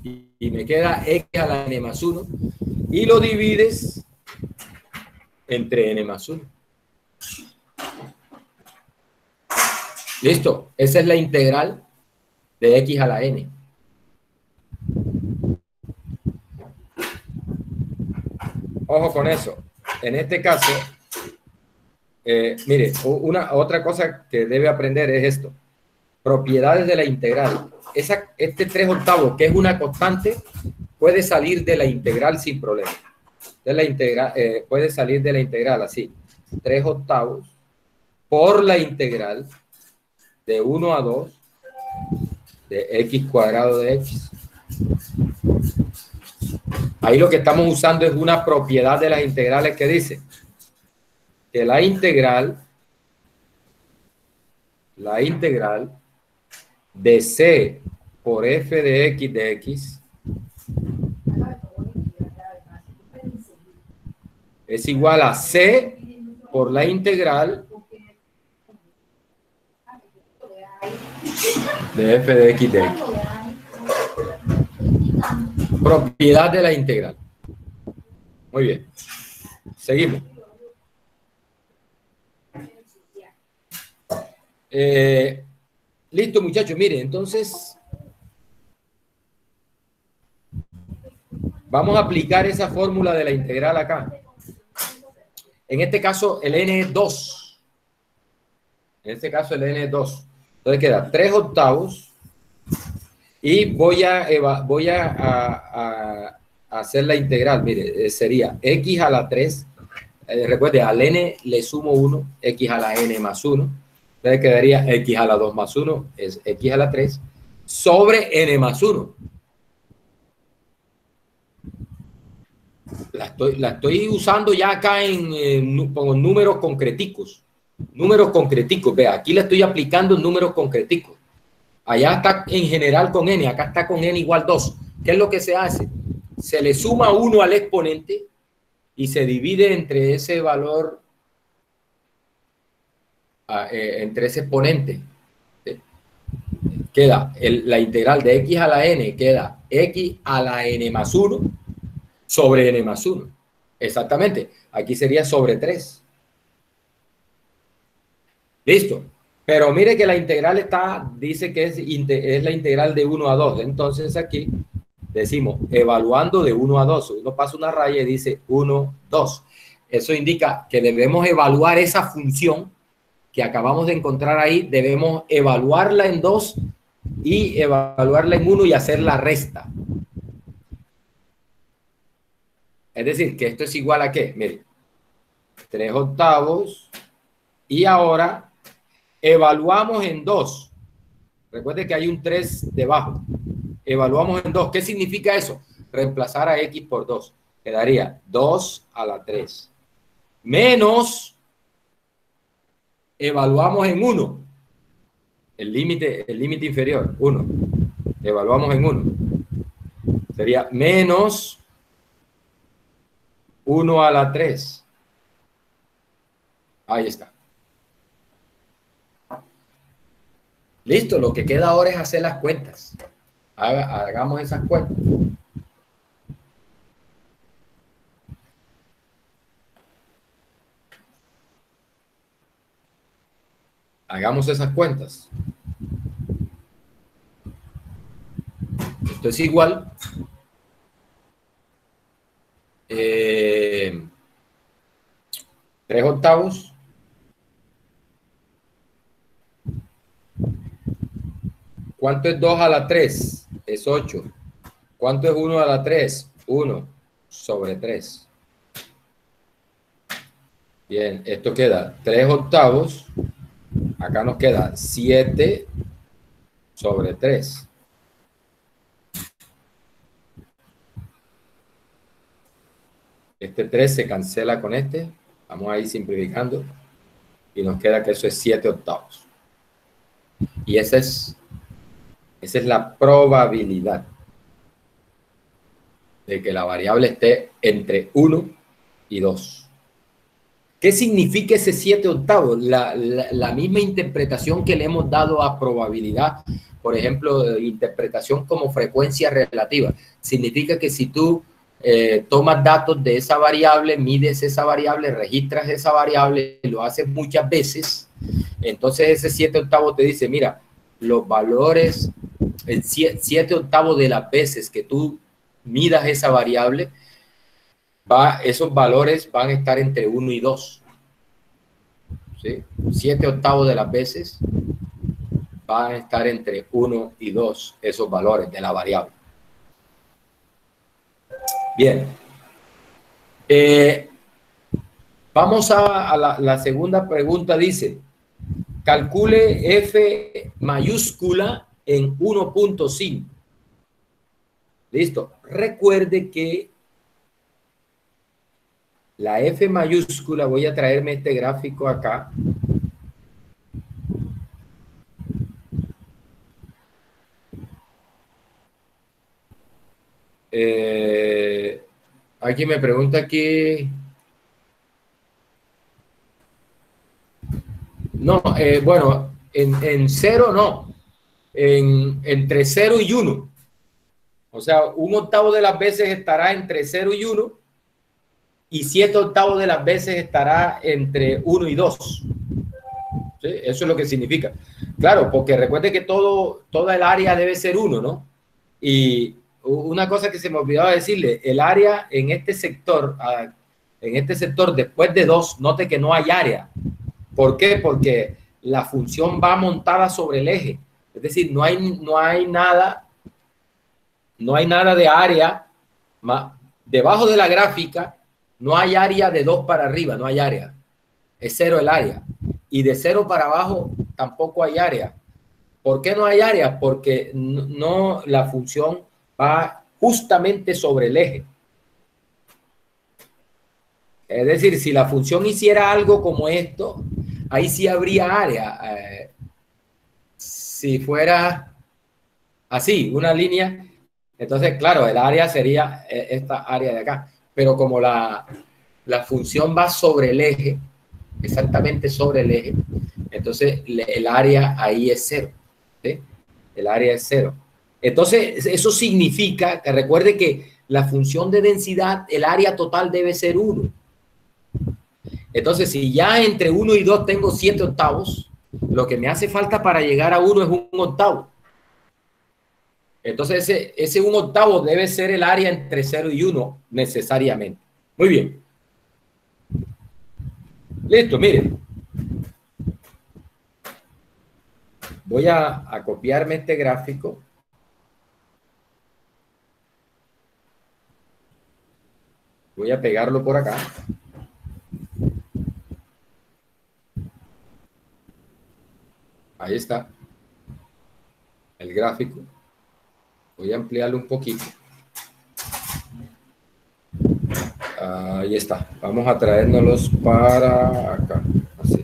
y me queda x a la n más 1 y lo divides entre n más 1. Listo, esa es la integral de x a la n. Ojo con eso. En este caso, mire, otra cosa que debe aprender es esto. Propiedades de la integral. Este 3/8, que es una constante, puede salir de la integral sin problema. Puede salir de la integral así. 3/8 por la integral de 1 a 2 de x cuadrado de x. Ahí lo que estamos usando es una propiedad de las integrales que dice que la integral de c por f de x es igual a c por la integral de f de x. Propiedad de la integral. Muy bien. Seguimos. Listo, muchachos. Miren, entonces Vamos a aplicar esa fórmula de la integral acá. En este caso, el n es 2. En este caso, el n es 2. Entonces queda 3 octavos. Y voy a hacer la integral. Mire, sería x a la 3. Recuerde, al n le sumo 1, x a la n más 1. Entonces quedaría x a la 2 más 1, es x a la 3, sobre n más 1. La estoy usando ya acá con números concreticos. Números concreticos, vea, aquí le estoy aplicando números concreticos. Allá está en general con n, acá está con n igual 2. ¿Qué es lo que se hace? Se le suma 1 al exponente y se divide entre ese valor, entre ese exponente. Queda la integral de x a la n, queda x a la n más 1 sobre n más 1. Exactamente. Aquí sería sobre 3. Listo. Pero mire que la integral dice que es la integral de 1 a 2. Entonces aquí decimos evaluando de 1 a 2. Uno pasa una raya y dice 1, 2. Eso indica que debemos evaluar esa función que acabamos de encontrar ahí. Debemos evaluarla en 2 y evaluarla en 1 y hacer la resta. Es decir, que esto es igual a ¿qué? Mire, 3 octavos y ahora evaluamos en 2. Recuerde que hay un 3 debajo. Evaluamos en 2. ¿Qué significa eso? Reemplazar a x por 2. Quedaría 2 a la 3. Menos, evaluamos en 1. El límite inferior, 1. Evaluamos en 1. Sería menos 1 a la 3. Ahí está. Listo, lo que queda ahora es hacer las cuentas. Hagamos esas cuentas. Hagamos esas cuentas. Esto es igual. 3 octavos. ¿Cuánto es 2 a la 3? Es 8. ¿Cuánto es 1 a la 3? 1 sobre 3. Bien, esto queda 3 octavos. Acá nos queda 7 sobre 3. Este 3 se cancela con este. Vamos a ir simplificando. Y nos queda que eso es 7 octavos. Y esa es la probabilidad de que la variable esté entre 1 y 2. ¿Qué significa ese 7 octavos? La misma interpretación que le hemos dado a probabilidad, por ejemplo, interpretación como frecuencia relativa. Significa que si tú tomas datos de esa variable, mides esa variable, registras esa variable, lo haces muchas veces, entonces ese 7 octavos te dice, mira, los valores, el 7 octavos de las veces que tú midas esa variable, esos valores van a estar entre 1 y 2. ¿Sí? 7 octavos de las veces van a estar entre 1 y 2 esos valores de la variable. Bien. Vamos a la segunda pregunta. Dice, calcule F mayúscula en 1.5. Listo. Recuerde que la F mayúscula, voy a traerme este gráfico acá. Aquí me pregunta aquí. No, bueno, en 0 no. Entre 0 y 1. O sea, 1 octavo de las veces estará entre 0 y 1. Y 7 octavos de las veces estará entre 1 y 2. ¿Sí? Eso es lo que significa. Claro, porque recuerde que toda el área debe ser 1, ¿no? Y una cosa que se me olvidaba decirle, el área en este sector, después de 2, note que no hay área. ¿Por qué? Porque la función va montada sobre el eje. Es decir, no hay nada de área. Debajo de la gráfica no hay área de 2 para arriba, no hay área. Es 0 el área. Y de 0 para abajo tampoco hay área. ¿Por qué no hay área? Porque la función va justamente sobre el eje. Es decir, si la función hiciera algo como esto, ahí sí habría área. Si fuera así, una línea, entonces, claro, el área sería esta área de acá. Pero como la función va sobre el eje, exactamente sobre el eje, entonces el área ahí es 0. ¿Sí? El área es 0. Entonces, eso significa que recuerde que la función de densidad, el área total debe ser 1. Entonces, si ya entre 1 y 2 tengo 7 octavos, lo que me hace falta para llegar a 1 es 1 octavo. Entonces, ese 1 octavo debe ser el área entre 0 y 1 necesariamente. Muy bien. Listo, miren. Voy a copiarme este gráfico. Voy a pegarlo por acá. Ahí está. El gráfico. Voy a ampliarlo un poquito. Ahí está. Vamos a traérnoslos para acá. Así.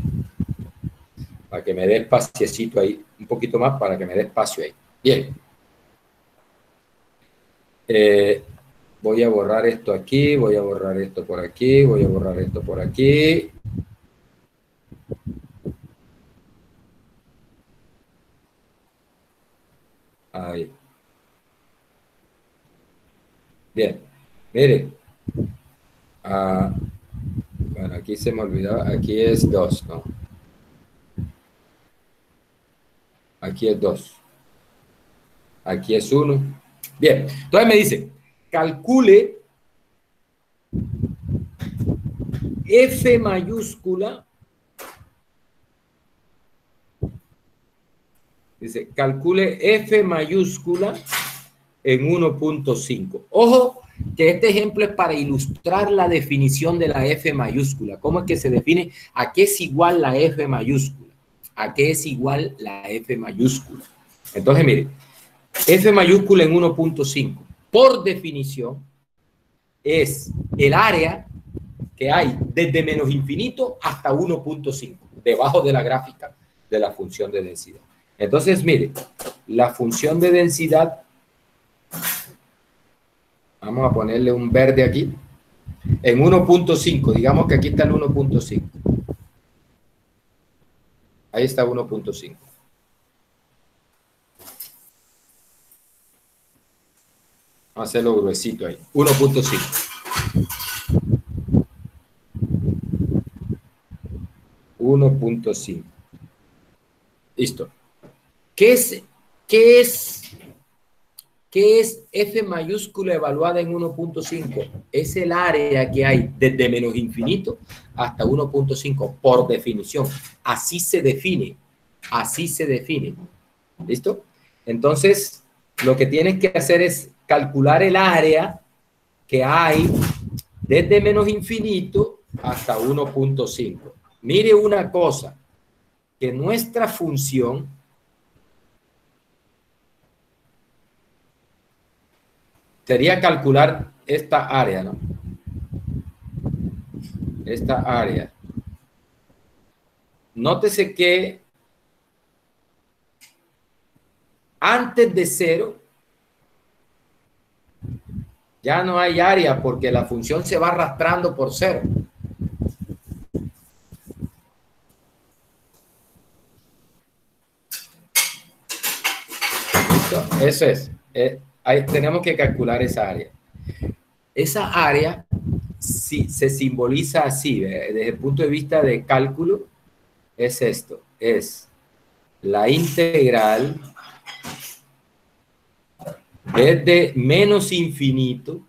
Para que me dé espaciecito ahí. Un poquito más para que me dé espacio ahí. Bien. Voy a borrar esto aquí. Voy a borrar esto por aquí. Voy a borrar esto por aquí. Ahí. Bien. Mire. Bueno, aquí se me olvidó. Aquí es 2, ¿no? Aquí es 2. Aquí es 1. Bien. Entonces me dice, calcule F mayúscula. Dice, calcule F mayúscula en 1.5. Ojo, que este ejemplo es para ilustrar la definición de la F mayúscula. ¿Cómo es que se define? ¿A qué es igual la F mayúscula? ¿A qué es igual la F mayúscula? Entonces, mire, F mayúscula en 1.5, por definición, es el área que hay desde menos infinito hasta 1.5, debajo de la gráfica de la función de densidad. Entonces, mire, la función de densidad, vamos a ponerle un verde aquí, en 1.5, digamos que aquí está el 1.5. Ahí está 1.5. Vamos a hacerlo gruesito ahí, 1.5. 1.5. Listo. ¿Qué es F mayúscula evaluada en 1.5? Es el área que hay desde menos infinito hasta 1.5, por definición. Así se define. Así se define. ¿Listo? Entonces, lo que tienes que hacer es calcular el área que hay desde menos infinito hasta 1.5. Mire una cosa, que nuestra función sería calcular esta área, ¿no? Esta área. Nótese que antes de 0 ya no hay área porque la función se va arrastrando por 0. ¿Listo? Eso es. Ahí tenemos que calcular esa área. Esa área sí, se simboliza así, desde el punto de vista de cálculo, es esto, es la integral desde menos infinito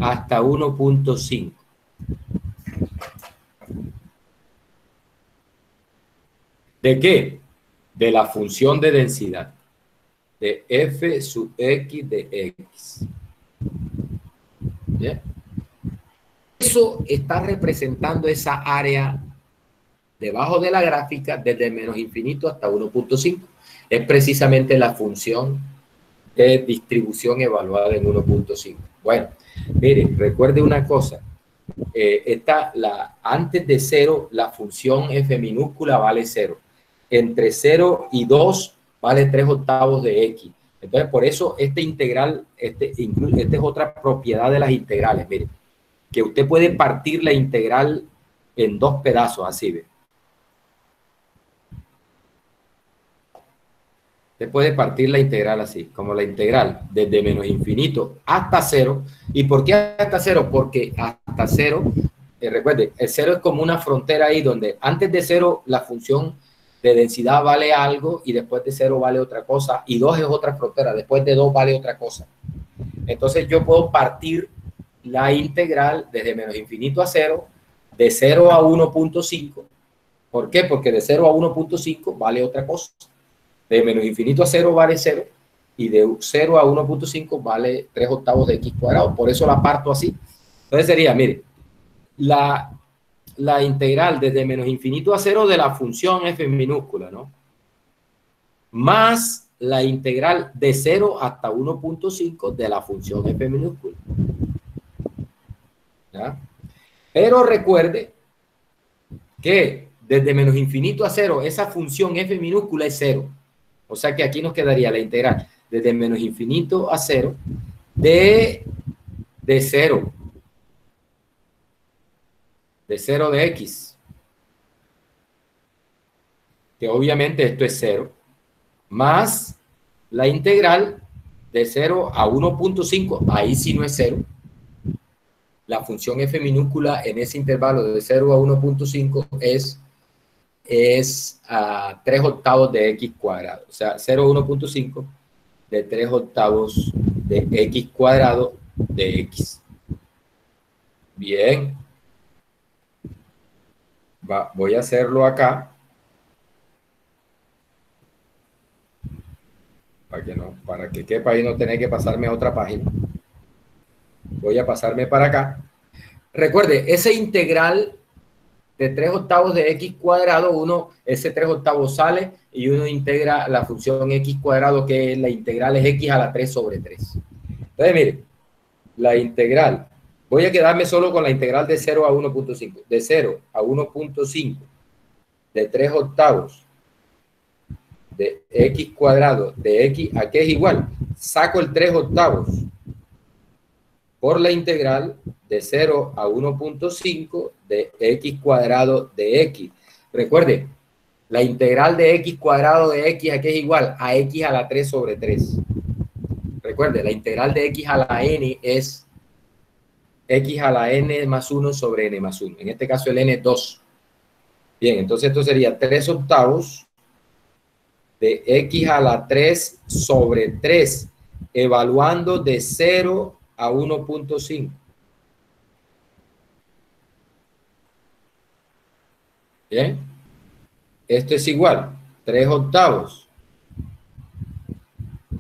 hasta 1.5. ¿De qué? De la función de densidad, de f sub x de x. ¿Bien? Eso está representando esa área debajo de la gráfica desde menos infinito hasta 1.5. Es precisamente la función de distribución evaluada en 1.5. Bueno, mire, recuerde una cosa. Antes de 0, la función f minúscula vale 0. Entre 0 y 2 vale 3/8 de x. Entonces, por eso este integral, esta es otra propiedad de las integrales. Mire, que usted puede partir la integral en dos pedazos, así ve. Usted puede partir la integral así, como la integral desde menos infinito hasta 0. ¿Y por qué hasta 0? Porque hasta 0, recuerde, el 0 es como una frontera ahí donde antes de 0 la función de densidad vale algo y después de 0 vale otra cosa y 2 es otra frontera, después de 2 vale otra cosa. Entonces yo puedo partir la integral desde menos infinito a 0, de 0 a 1.5. ¿Por qué? Porque de 0 a 1.5 vale otra cosa. De menos infinito a 0 vale 0 y de 0 a 1.5 vale 3/8 de x cuadrado. Por eso la parto así. Entonces sería, mire, la integral desde menos infinito a 0 de la función f minúscula, ¿no? Más la integral de 0 hasta 1.5 de la función f minúscula. ¿Ya? Pero recuerde que desde menos infinito a 0, esa función f minúscula es 0. O sea que aquí nos quedaría la integral desde menos infinito a 0 de 0. De 0 de x. Que obviamente esto es 0. Más la integral de 0 a 1.5. Ahí sí no es 0. La función f minúscula en ese intervalo de 0 a 1.5 es a 3/8 de x cuadrado. O sea, 0 a 1.5 de 3/8 de x cuadrado de x. Bien. Voy a hacerlo acá. Para que quepa y no tener que pasarme a otra página. Voy a pasarme para acá. Recuerde, ese integral de 3/8 de x cuadrado, ese 3/8 sale y uno integra la función x cuadrado, que es la integral es x a la 3 sobre 3. Entonces, mire, la integral, voy a quedarme solo con la integral de 0 a 1.5. De 0 a 1.5 de 3/8 de x cuadrado de x, ¿a qué es igual? Saco el 3/8 por la integral de 0 a 1.5 de x cuadrado de x. Recuerde, la integral de x cuadrado de x, ¿a qué es igual? A x a la 3 sobre 3. Recuerde, la integral de x a la n es x a la n más 1 sobre n más 1. En este caso el n es 2. Bien, entonces esto sería 3/8 de x a la 3 sobre 3, evaluando de 0 a 1.5. Bien, esto es igual 3/8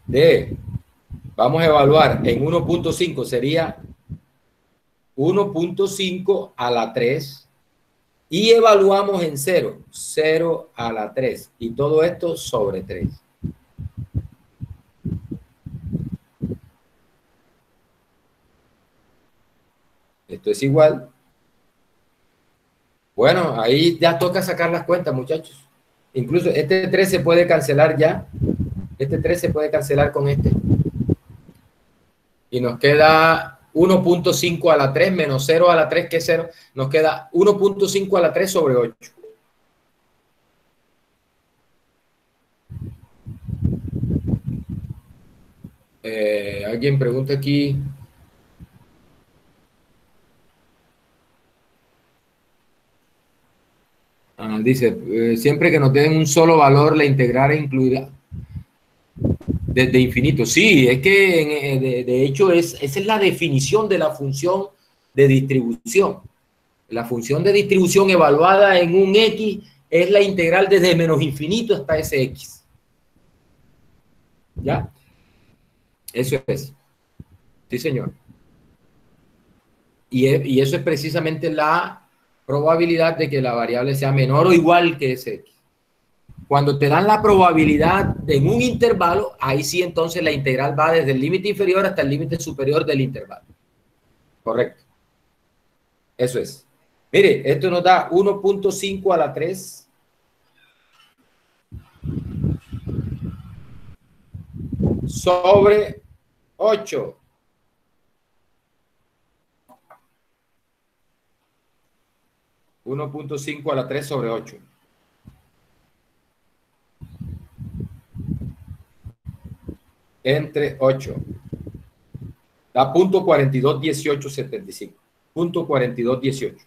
de, vamos a evaluar en 1.5, sería 1.5 a la 3 y evaluamos en 0, 0 a la 3 y todo esto sobre 3. Esto es igual. Bueno, ahí ya toca sacar las cuentas, muchachos. Incluso este 3 se puede cancelar ya. Este 3 se puede cancelar con este. Y nos queda 1.5 a la 3 menos 0 a la 3, que es 0. Nos queda 1.5 a la 3 sobre 8. Alguien pregunta aquí. Dice, siempre que nos den un solo valor, la integral incluirá. Desde infinito. Sí, es que de hecho esa es la definición de la función de distribución. La función de distribución evaluada en un X es la integral desde menos infinito hasta ese X. ¿Ya? Eso es. Sí, señor. Y eso es precisamente la probabilidad de que la variable sea menor o igual que ese X. Cuando te dan la probabilidad en un intervalo, ahí sí entonces la integral va desde el límite inferior hasta el límite superior del intervalo. Correcto. Eso es. Mire, esto nos da 1.5 a la 3 sobre 8. Uno punto cinco a la 3 sobre 8. Entre 8. Da punto 421875. Punto 4218.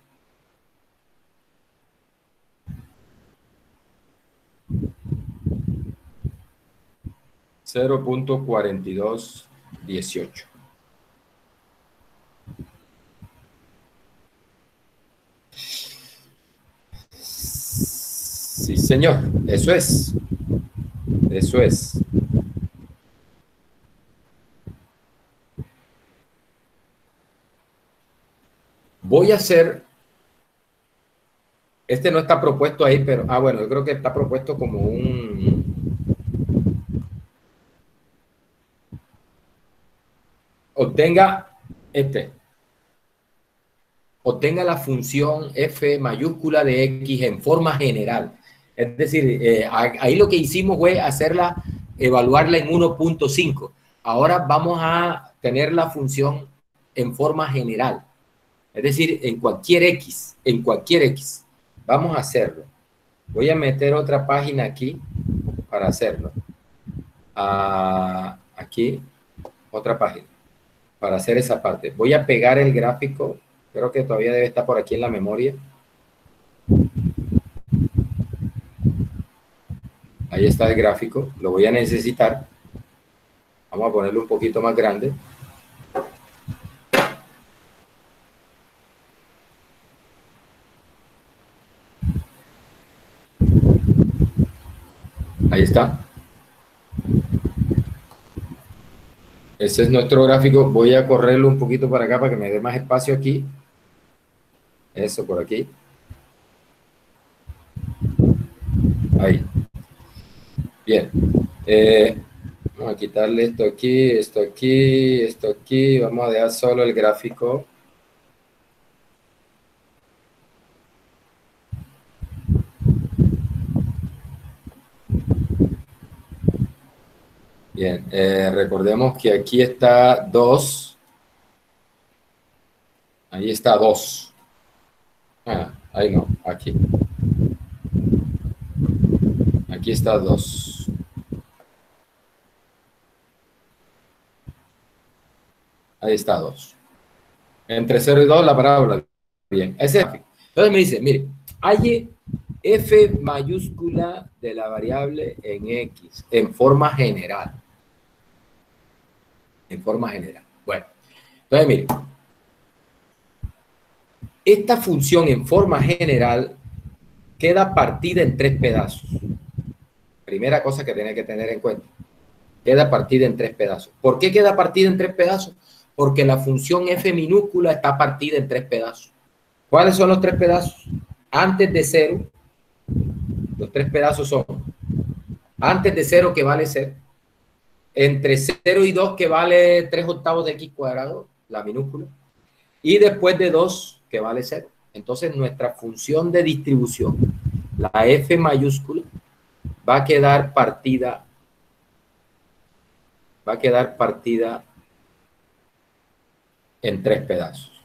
$0.4218. Sí, señor. Eso es. Eso es. Voy a hacer. Este no está propuesto ahí, pero. Ah, bueno, yo creo que está propuesto como un. Obtenga este. Obtenga la función f mayúscula de x en forma general. Es decir, ahí lo que hicimos fue hacerla, evaluarla en 1.5. Ahora vamos a tener la función en forma general. Es decir, en cualquier x, en cualquier x. Vamos a hacerlo. Voy a meter otra página aquí para hacerlo. Aquí, otra página para hacer esa parte. Voy a pegar el gráfico. Creo que todavía debe estar por aquí en la memoria. Ahí está el gráfico. Lo voy a necesitar. Vamos a ponerlo un poquito más grande. Ahí está. Ese es nuestro gráfico. Voy a correrlo un poquito para acá para que me dé más espacio aquí. Eso por aquí. Ahí. Bien. Vamos a quitarle esto aquí, esto aquí, esto aquí. Vamos a dejar solo el gráfico. Bien. Recordemos que aquí está 2. Ahí está 2. Ahí no, aquí. Aquí está 2. Ahí está 2. Entre 0 y 2 la parábola. Bien, ese es. Entonces me dice, mire, hay f mayúscula de la variable en x en forma general. En forma general. Bueno, entonces mire, esta función en forma general queda partida en 3 pedazos. Primera cosa que tiene que tener en cuenta. Queda partida en 3 pedazos. ¿Por qué queda partida en 3 pedazos? Porque la función f minúscula está partida en 3 pedazos. ¿Cuáles son los 3 pedazos? Antes de 0, los 3 pedazos son antes de 0 que vale 0, entre 0 y 2 que vale 3 octavos de x cuadrado, la minúscula, y después de 2 que vale 0. Entonces nuestra función de distribución, la f mayúscula, va a quedar partida en 3 pedazos.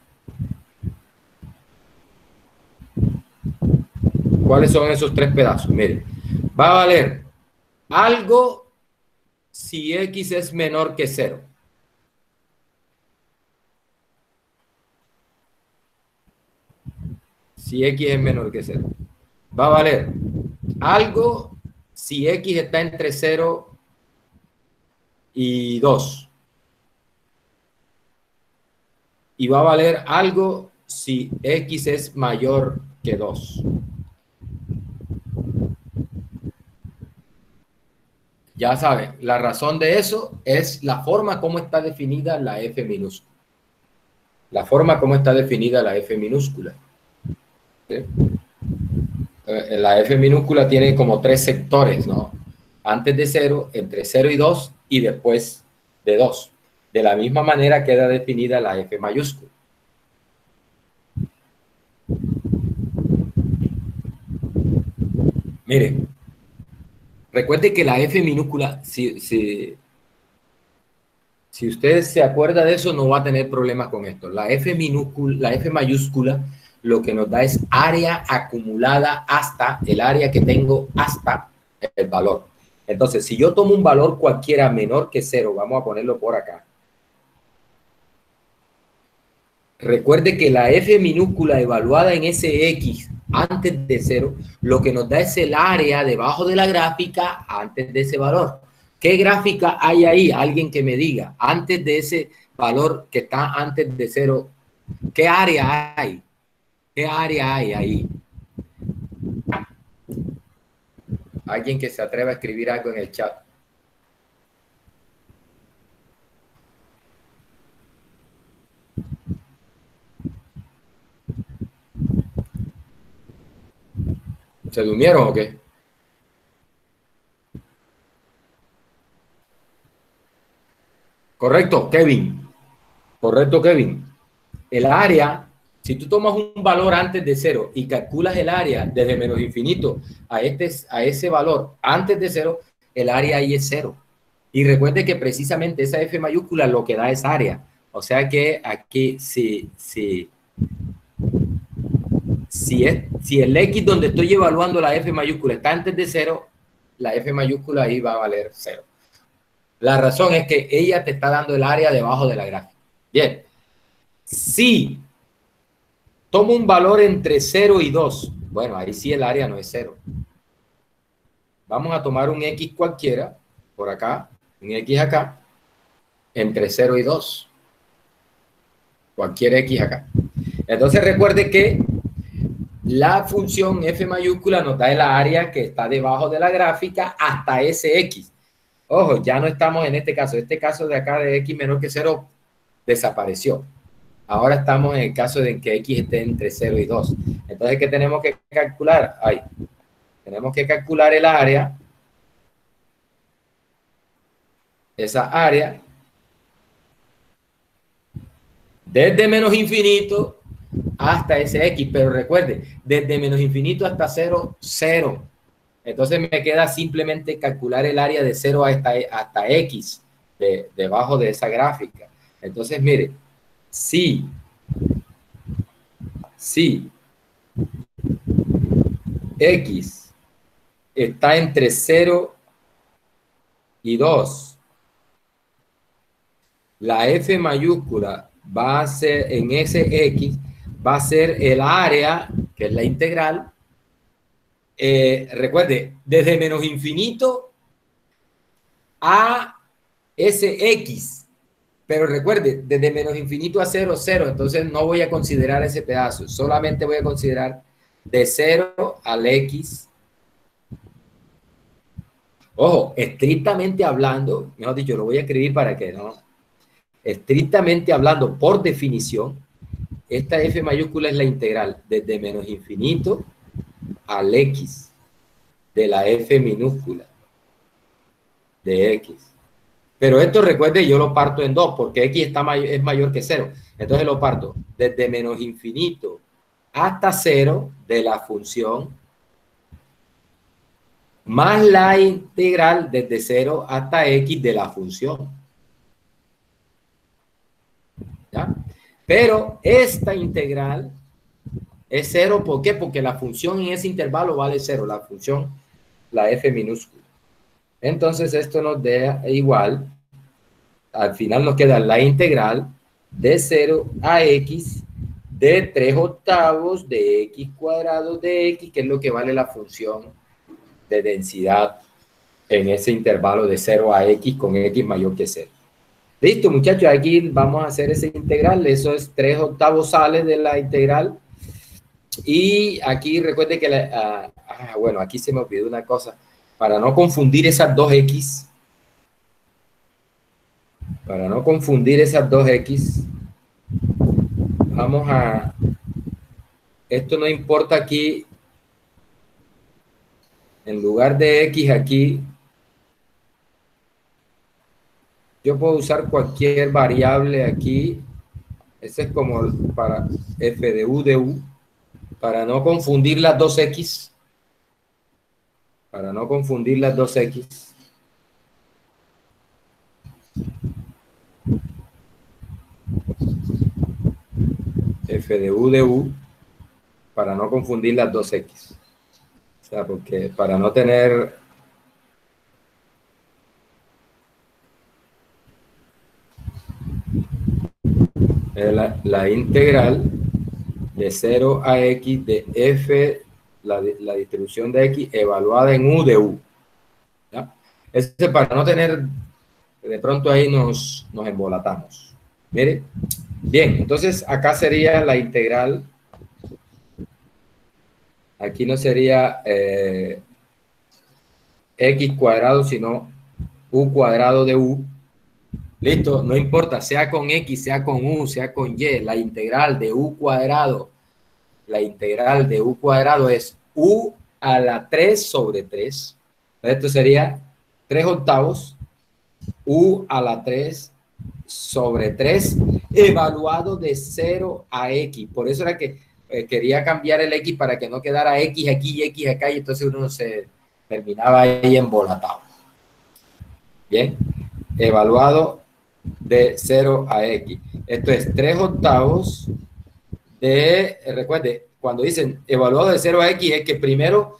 ¿Cuáles son esos 3 pedazos? Miren, va a valer algo si x es menor que 0. Si x es menor que 0. Va a valer algo si x está entre 0 y 2. Y va a valer algo si X es mayor que 2. Ya saben, la razón de eso es la forma como está definida la F minúscula. La forma como está definida la F minúscula. ¿Sí? La F minúscula tiene como 3 sectores, ¿no? Antes de 0, entre 0 y 2 y después de 2. De la misma manera queda definida la F mayúscula. Miren, recuerde que la F minúscula, si usted se acuerda de eso, no va a tener problemas con esto. La F minúscula, la F mayúscula, lo que nos da es área acumulada hasta el área que tengo hasta el valor. Entonces, si yo tomo un valor cualquiera menor que 0, vamos a ponerlo por acá. Recuerde que la F minúscula evaluada en ese X antes de 0, lo que nos da es el área debajo de la gráfica antes de ese valor. ¿Qué gráfica hay ahí? Alguien que me diga, antes de ese valor que está antes de 0, ¿qué área hay? ¿Qué área hay ahí? Alguien que se atreva a escribir algo en el chat. ¿Se durmieron o qué? Correcto, Kevin. Correcto, Kevin. El área, si tú tomas un valor antes de 0 y calculas el área desde menos infinito a ese valor antes de 0, el área ahí es 0. Y recuerde que precisamente esa F mayúscula lo que da es área. O sea que aquí, si el X donde estoy evaluando la F mayúscula está antes de 0, la F mayúscula ahí va a valer 0. La razón es que ella te está dando el área debajo de la gráfica. Bien. Si tomo un valor entre 0 y 2, bueno, ahí sí el área no es 0. Vamos a tomar un X cualquiera, por acá, un X acá, entre 0 y 2. Cualquier X acá. Entonces recuerde que la función F mayúscula nos da el área que está debajo de la gráfica hasta ese X. Ojo, ya no estamos en este caso. Este caso de acá de X menor que 0 desapareció. Ahora estamos en el caso de que X esté entre 0 y 2. Entonces, ¿qué tenemos que calcular? Ahí. Tenemos que calcular el área. Esa área. Desde menos infinito hasta ese X. Pero recuerde, desde menos infinito hasta 0, 0. Entonces me queda simplemente calcular el área de 0 hasta X. Debajo de esa gráfica. Entonces, mire. Si X está entre 0 y 2, la F mayúscula va a ser, en ese X, va a ser el área, que es la integral. Recuerde, desde menos infinito a ese X. Pero recuerde, desde menos infinito a 0, 0. Entonces no voy a considerar ese pedazo. Solamente voy a considerar de 0 al X. Ojo, estrictamente hablando, mejor dicho, lo voy a escribir para que no. Estrictamente hablando, por definición, esta F mayúscula es la integral desde menos infinito al X de la F minúscula de X. Pero esto, recuerde, yo lo parto en 2 porque X es mayor que 0. Entonces lo parto desde menos infinito hasta 0 de la función más la integral desde 0 hasta X de la función. ¿Ya? Pero esta integral es 0, ¿por qué? Porque la función en ese intervalo vale 0, la función, la F minúscula. Entonces esto nos da igual, al final nos queda la integral de 0 a X de 3/8 de X cuadrado de X, que es lo que vale la función de densidad en ese intervalo de 0 a x con x mayor que 0. Listo, muchachos, aquí vamos a hacer ese integral. Eso es 3/8 sale de la integral. Y aquí recuerde que, bueno, aquí se me olvidó una cosa. Para no confundir esas dos x, vamos a... Esto no importa aquí. En lugar de x aquí, yo puedo usar cualquier variable aquí. Ese es como para f de u de u. Para no confundir las dos x. F de u, para no confundir las dos x. O sea, porque para no tener... La integral de 0 a x de f, la distribución de x evaluada en u de u. ¿Ya? Ese para no tener, de pronto ahí nos embolatamos. Mire, bien, entonces acá sería la integral. Aquí no sería x cuadrado, sino u cuadrado de u. Listo, no importa, sea con x, sea con u, sea con y, la integral de u cuadrado es u a la 3 sobre 3. Esto sería 3/8 u a la 3 sobre 3 evaluado de 0 a x. Por eso era que quería cambiar el x para que no quedara x aquí y x acá, y entonces uno se terminaba ahí embolatado. Bien, evaluado de 0 a x. Esto es 3/8 de, recuerde, cuando dicen evaluado de 0 a x, es que primero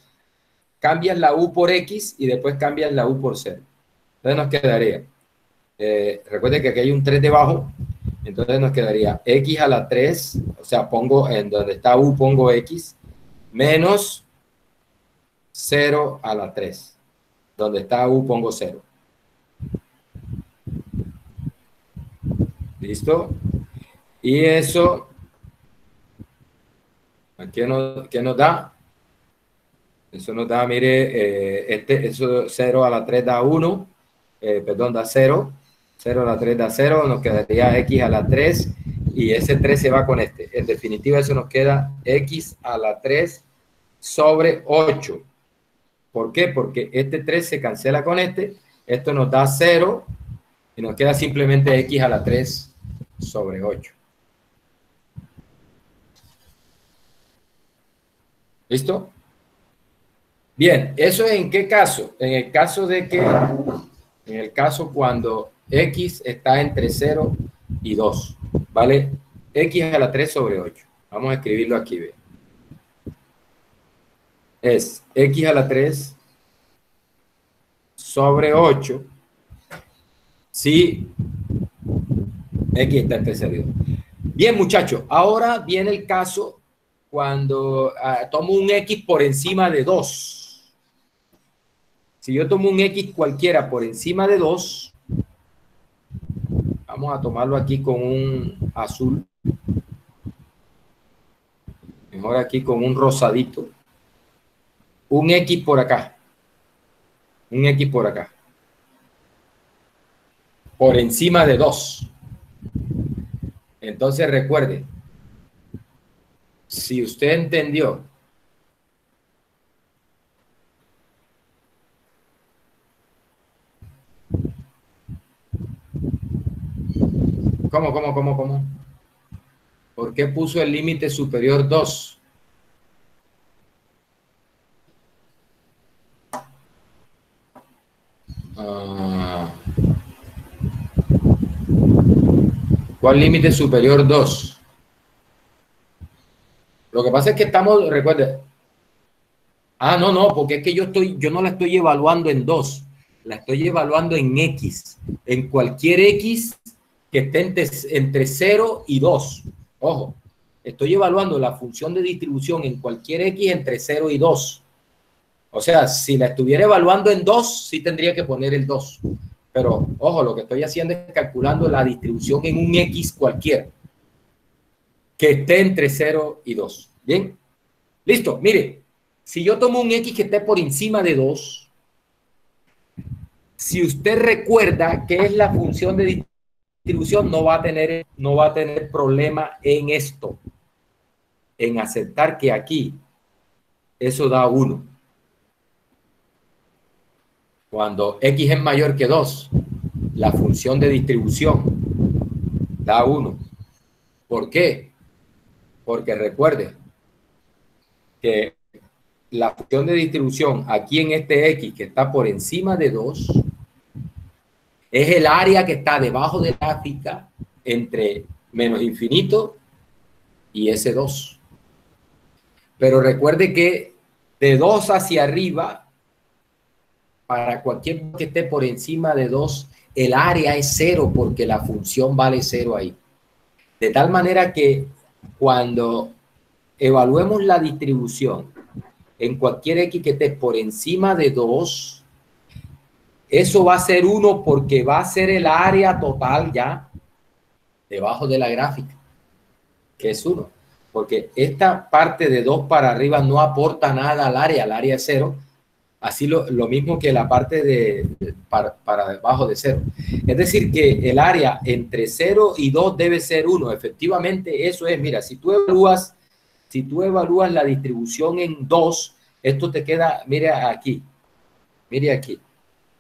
cambias la u por x y después cambias la u por 0. Entonces nos quedaría, recuerde que aquí hay un 3 debajo, entonces nos quedaría x a la 3, o sea, pongo en donde está u, pongo x, menos 0 a la 3. Donde está u, pongo 0. ¿Listo? Y eso, ¿qué nos da? Eso nos da, mire, eso 0 a la 3 da 1, perdón, da 0. 0 a la 3 da 0, nos quedaría x a la 3, y ese 3 se va con este. En definitiva, eso nos queda x a la 3 sobre 8. ¿Por qué? Porque este 3 se cancela con este, esto nos da 0, y nos queda simplemente x a la 3 sobre 8. ¿Listo? Bien, ¿eso es en qué caso? En el caso cuando x está entre 0 y 2, ¿vale? X a la 3 sobre 8. Vamos a escribirlo aquí, ¿ve? Es x a la 3 sobre 8 si x está entre 0 y 2. Bien, muchachos, ahora viene el caso cuando tomo un x por encima de 2. Si yo tomo un x cualquiera por encima de 2, vamos a tomarlo aquí con un azul, mejor aquí con un rosadito, un x por acá, por encima de 2. Entonces recuerde, si usted entendió ¿Cómo? ¿Por qué puso el límite superior 2? ¿Cuál límite superior 2? Lo que pasa es que estamos, recuerde, no, porque es que yo no la estoy evaluando en 2, la estoy evaluando en x, en cualquier x que esté entre 0 y 2. Ojo, estoy evaluando la función de distribución en cualquier x entre 0 y 2. O sea, si la estuviera evaluando en 2, sí tendría que poner el 2. Pero, ojo, lo que estoy haciendo es calculando la distribución en un X cualquiera, que esté entre 0 y 2. ¿Bien? Listo. Mire, si yo tomo un X que esté por encima de 2, si usted recuerda que es la función de distribución, no va a tener problema en esto, en aceptar que aquí eso da 1. Cuando X es mayor que 2, la función de distribución da 1. ¿Por qué? Porque recuerde que la función de distribución aquí en este X que está por encima de 2 es el área que está debajo de la gráfica entre menos infinito y ese 2. Pero recuerde que de 2 hacia arriba, para cualquier que esté por encima de 2, el área es 0 porque la función vale 0 ahí. De tal manera que cuando evaluemos la distribución en cualquier X que esté por encima de 2, eso va a ser 1 porque va a ser el área total ya debajo de la gráfica, que es 1. Porque esta parte de 2 para arriba no aporta nada al área es 0. Así lo mismo que la parte para debajo de 0. Es decir, que el área entre 0 y 2 debe ser 1. Efectivamente, eso es. Mira, si tú evalúas la distribución en 2, esto te queda, mire aquí,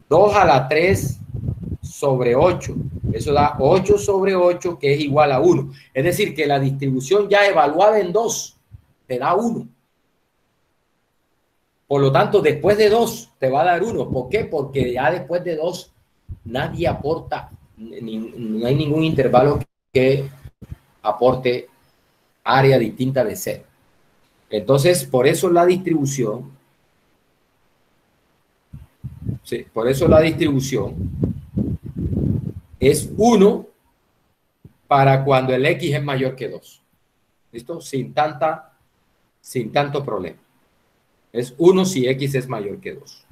2 a la 3 sobre 8. Eso da 8 sobre 8, que es igual a 1. Es decir, que la distribución ya evaluada en 2 te da 1. Por lo tanto, después de 2 te va a dar 1. ¿Por qué? Porque ya después de 2 nadie aporta, no hay ningún intervalo que aporte área distinta de 0. Entonces, por eso la distribución, es 1 para cuando el X es mayor que 2. ¿Listo? Sin tanto problema. Es 1 si X es mayor que 2.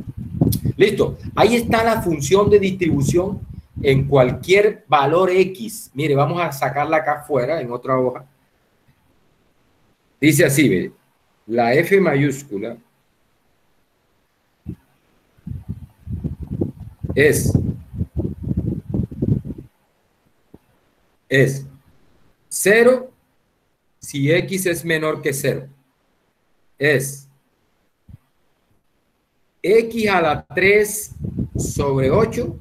Listo. Ahí está la función de distribución en cualquier valor X. Mire, vamos a sacarla acá afuera en otra hoja. Dice así, ¿ve? La F mayúscula es 0 si X es menor que 0. Es X a la 3 sobre 8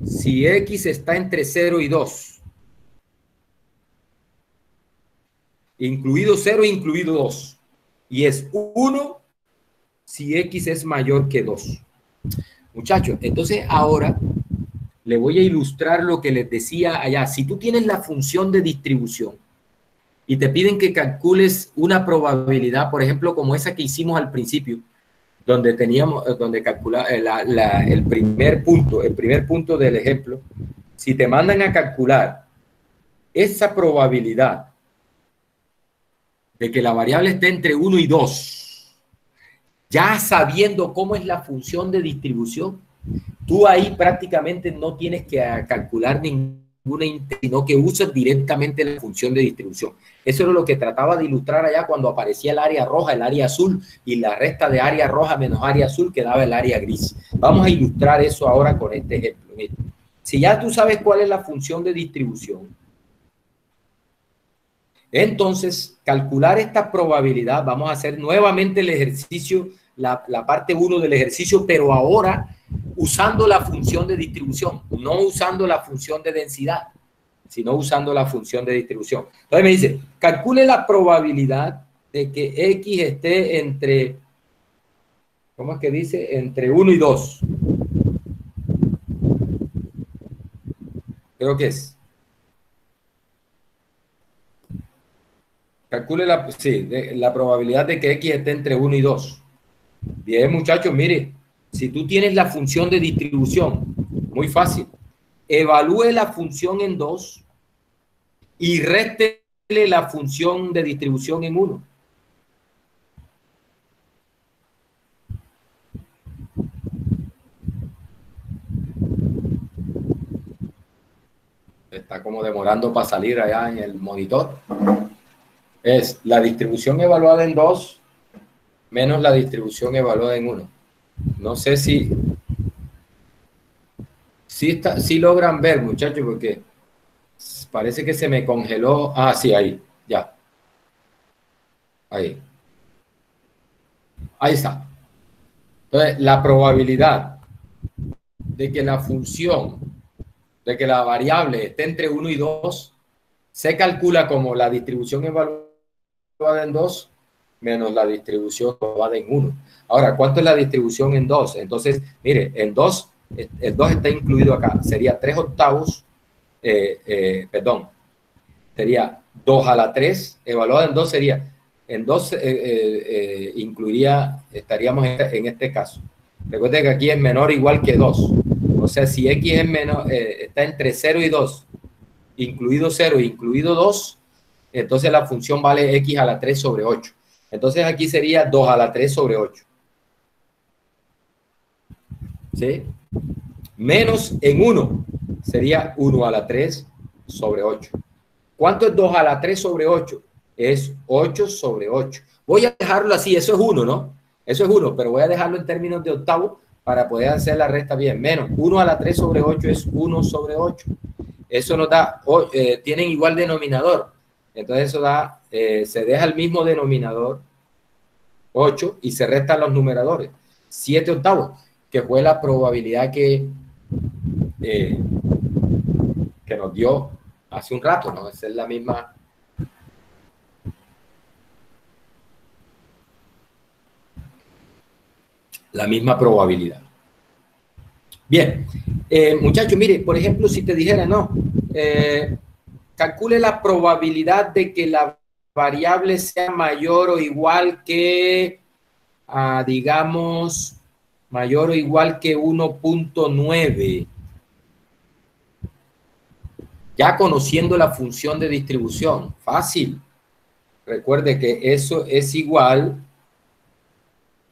si X está entre 0 y 2. Incluido 0, incluido 2. Y es 1 si X es mayor que 2. Muchachos, entonces ahora le voy a ilustrar lo que les decía allá. Si tú tienes la función de distribución y te piden que calcules una probabilidad, por ejemplo, como esa que hicimos al principio, donde calcula el primer punto del ejemplo, si te mandan a calcular esa probabilidad de que la variable esté entre 1 y 2, ya sabiendo cómo es la función de distribución, tú ahí prácticamente no tienes que calcular ninguna, sino que usas directamente la función de distribución. Eso era lo que trataba de ilustrar allá cuando aparecía el área roja, el área azul, y la resta de área roja menos área azul quedaba el área gris. Vamos a ilustrar eso ahora con este ejemplo. Mira, si ya tú sabes cuál es la función de distribución, entonces calcular esta probabilidad, vamos a hacer nuevamente el ejercicio, la parte 1 del ejercicio, pero ahora usando la función de distribución, no usando la función de densidad, sino usando la función de distribución. Entonces me dice, calcule la probabilidad de que X esté entre, ¿cómo es que dice? Entre 1 y 2. Creo que es. Calcule la probabilidad de que X esté entre 1 y 2. Bien, muchachos, mire, si tú tienes la función de distribución, muy fácil. Evalúe la función en 2 y réstele la función de distribución en 1. está como demorando para salir allá en el monitor. Es la distribución evaluada en 2 menos la distribución evaluada en 1. No sé si logran ver, muchachos, porque parece que se me congeló. Ah, sí, ahí, ya. Ahí está. Entonces, la probabilidad de que la función, de que la variable esté entre 1 y 2, se calcula como la distribución evaluada en 2 menos la distribución evaluada en 1. Ahora, ¿cuánto es la distribución en 2? Entonces, mire, en 2, el 2 está incluido acá. Sería 3 octavos, perdón, sería 2 a la 3, evaluada en 2 sería, en 2 incluiría, estaríamos en este caso. Recuerden que aquí es menor o igual que 2. O sea, si x es menor, está entre 0 y 2, incluido 0 e incluido 2, entonces la función vale x a la 3 sobre 8. Entonces aquí sería 2 a la 3 sobre 8. ¿Sí? Menos en 1 sería 1 a la 3 sobre 8. ¿Cuánto es 2 a la 3 sobre 8? Es 8 sobre 8. Voy a dejarlo así, eso es 1, ¿no? Eso es 1, pero voy a dejarlo en términos de octavo para poder hacer la resta bien. Menos 1 a la 3 sobre 8 es 1 sobre 8. Eso nos da, tienen igual denominador. Entonces eso da, se deja el mismo denominador, 8, y se restan los numeradores. 7 octavos, que fue la probabilidad que nos dio hace un rato, ¿no? Esa es la misma probabilidad. Bien, muchachos, mire, por ejemplo, si te dijera, no, calcule la probabilidad de que la variable sea mayor o igual que, digamos, mayor o igual que 1.9. Ya conociendo la función de distribución, fácil. Recuerde que eso es igual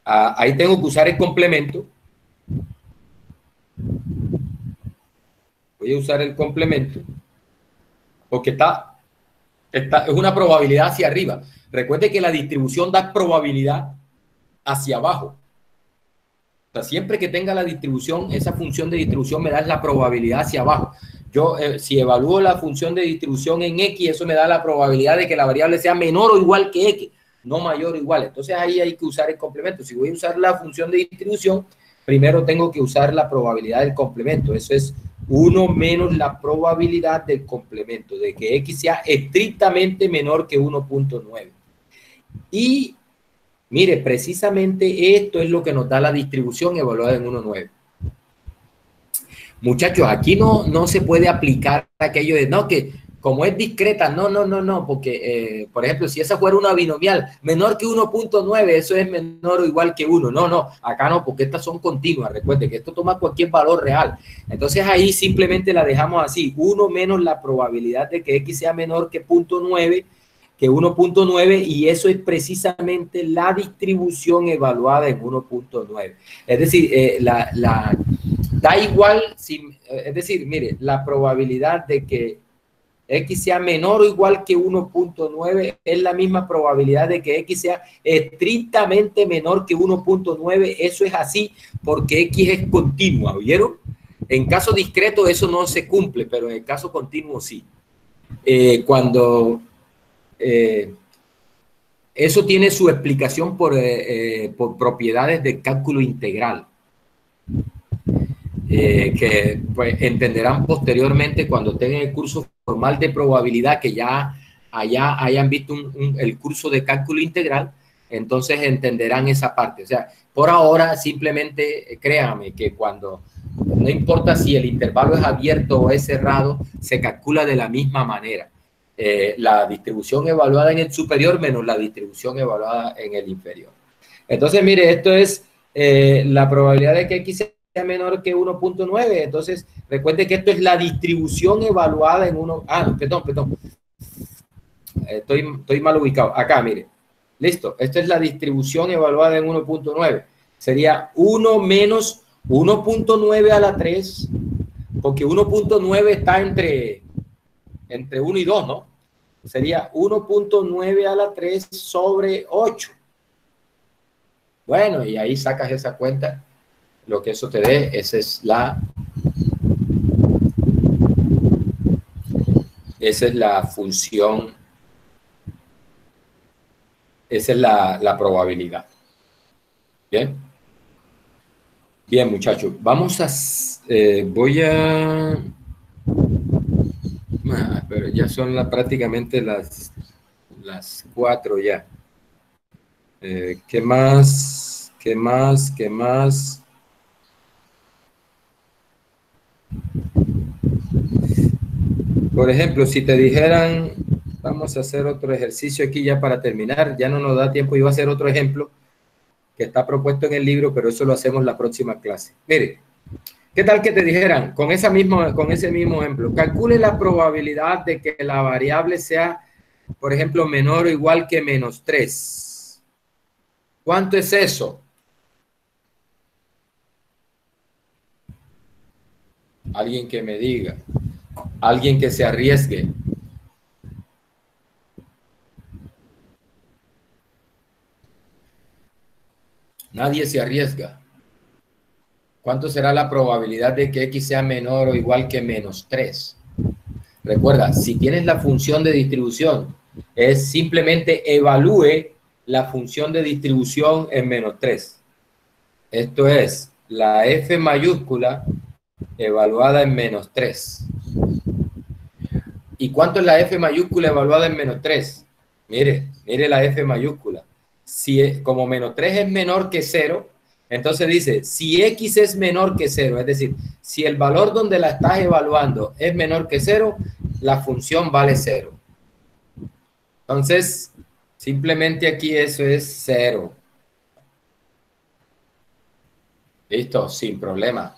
a, ahí tengo que usar el complemento. Voy a usar el complemento porque es una probabilidad hacia arriba. Recuerde que la distribución da probabilidad hacia abajo. O sea, siempre que tenga la distribución, esa función de distribución me da la probabilidad hacia abajo. Yo, si evalúo la función de distribución en X, eso me da la probabilidad de que la variable sea menor o igual que X, no mayor o igual. Entonces ahí hay que usar el complemento. Si voy a usar la función de distribución, primero tengo que usar la probabilidad del complemento. Eso es 1 menos la probabilidad del complemento, de que X sea estrictamente menor que 1.9. Y mire, precisamente esto es lo que nos da la distribución evaluada en 1.9. Muchachos, aquí no se puede aplicar aquello de, no, que como es discreta, no, porque, por ejemplo, si esa fuera una binomial menor que 1.9, eso es menor o igual que 1. No, acá no, porque estas son continuas. Recuerde que esto toma cualquier valor real. Entonces ahí simplemente la dejamos así, 1 menos la probabilidad de que X sea menor que 0.9, que 1.9, y eso es precisamente la distribución evaluada en 1.9. Es decir, da igual, es decir, mire, la probabilidad de que X sea menor o igual que 1.9 es la misma probabilidad de que X sea estrictamente menor que 1.9. Eso es así porque X es continua, ¿oyeron? En caso discreto eso no se cumple, pero en el caso continuo sí. Eso tiene su explicación por propiedades del cálculo integral, que pues entenderán posteriormente cuando estén en el curso formal de probabilidad, que ya allá hayan visto el curso de cálculo integral, entonces entenderán esa parte. O sea, por ahora simplemente créanme que cuando no importa si el intervalo es abierto o es cerrado, se calcula de la misma manera. La distribución evaluada en el superior menos la distribución evaluada en el inferior. Entonces, mire, esto es la probabilidad de que X sea menor que 1.9. Entonces, recuerde que esto es la distribución evaluada en perdón. Estoy mal ubicado. Acá, mire. Listo. Esto es la distribución evaluada en 1.9. Sería 1 menos 1.9 a la 3, porque 1.9 está entre entre 1 y 2, ¿no? Sería 1.9 a la 3 sobre 8. Bueno, y ahí sacas esa cuenta, lo que eso te dé, esa es la función, esa es la probabilidad. Bien. Bien, muchachos, vamos a, voy a, pero ya son prácticamente las 4 ya. ¿Qué más? ¿Qué más? ¿Qué más? Por ejemplo, si te dijeran, vamos a hacer otro ejercicio aquí ya para terminar, ya no nos da tiempo, iba a hacer otro ejemplo que está propuesto en el libro, pero eso lo hacemos la próxima clase. Mire, ¿qué tal que te dijeran, con ese mismo ejemplo, calcule la probabilidad de que la variable sea, por ejemplo, menor o igual que -3? ¿Cuánto es eso? Alguien que me diga, alguien que se arriesgue. Nadie se arriesga. ¿Cuánto será la probabilidad de que X sea menor o igual que -3? Recuerda, si tienes la función de distribución, es simplemente evalúe la función de distribución en -3. Esto es la F mayúscula evaluada en -3. ¿Y cuánto es la F mayúscula evaluada en -3? Mire la F mayúscula. Si como -3 es menor que 0, entonces dice, si X es menor que 0, es decir, si el valor donde la estás evaluando es menor que 0, la función vale 0. Entonces, simplemente aquí eso es 0. Listo, sin problema.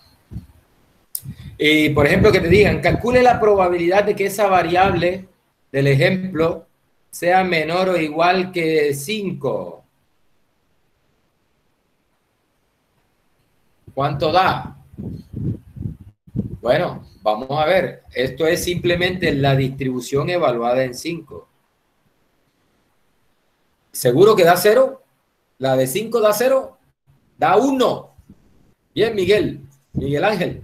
Y, por ejemplo, que te digan, calcule la probabilidad de que esa variable del ejemplo sea menor o igual que 5. ¿Cuánto da? Bueno, vamos a ver. Esto es simplemente la distribución evaluada en 5. ¿Seguro que da 0? ¿La de 5 da 0? Da 1. Bien, Miguel Ángel.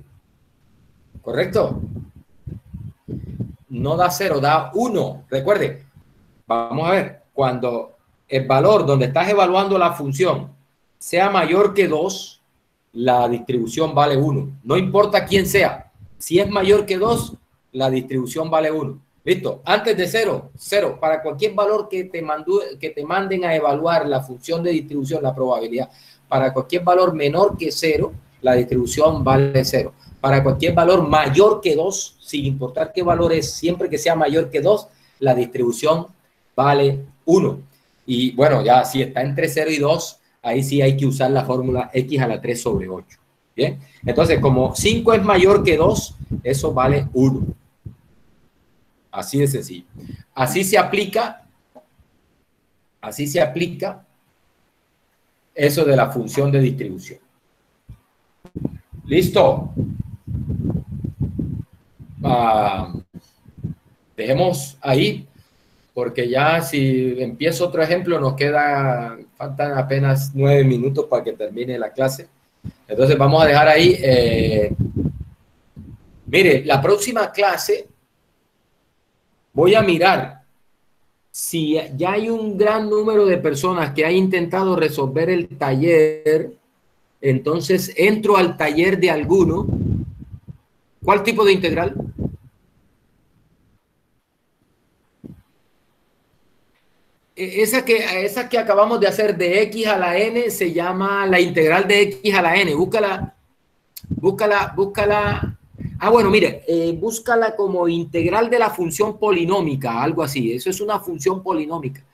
¿Correcto? No da 0, da 1. Recuerde, vamos a ver, cuando el valor donde estás evaluando la función sea mayor que 2, la distribución vale 1. No importa quién sea. Si es mayor que 2, la distribución vale 1. ¿Listo? Antes de 0, 0. Para cualquier valor que te manden a evaluar la función de distribución, la probabilidad, para cualquier valor menor que 0, la distribución vale 0. Para cualquier valor mayor que 2, sin importar qué valor es, siempre que sea mayor que 2, la distribución vale 1. Y bueno, ya si está entre 0 y 2, ahí sí hay que usar la fórmula X a la 3 sobre 8. Bien, entonces como 5 es mayor que 2, eso vale 1. Así de sencillo. Así se aplica eso de la función de distribución. ¿Listo? Dejemos ahí, porque ya si empiezo otro ejemplo, faltan apenas 9 minutos para que termine la clase. Entonces vamos a dejar ahí. Mire, la próxima clase voy a mirar si ya hay un gran número de personas que han intentado resolver el taller. Entonces entro al taller de alguno. ¿Cuál tipo de integral? Esa que acabamos de hacer de X a la N se llama la integral de X a la N. Búscala. Bueno, mire, búscala como integral de la función polinómica, algo así. Eso es una función polinómica.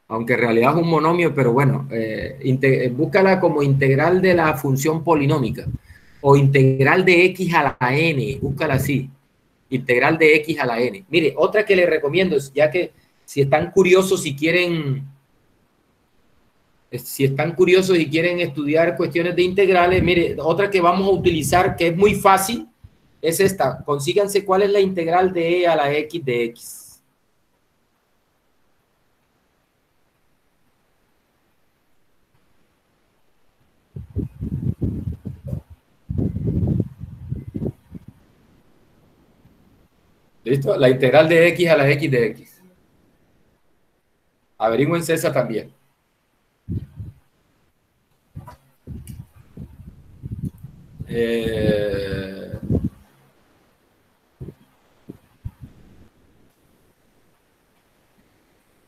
Aunque en realidad es un monomio, pero bueno, búscala como integral de la función polinómica. O integral de X a la N, búscala así. Integral de X a la N. Mire, otra que le recomiendo es, ya que si están curiosos y quieren estudiar cuestiones de integrales, mire, otra que vamos a utilizar que es muy fácil, es esta. Consíganse cuál es la integral de e a la x de x. ¿Listo? La integral de x a la x de x. Averigüense esa también.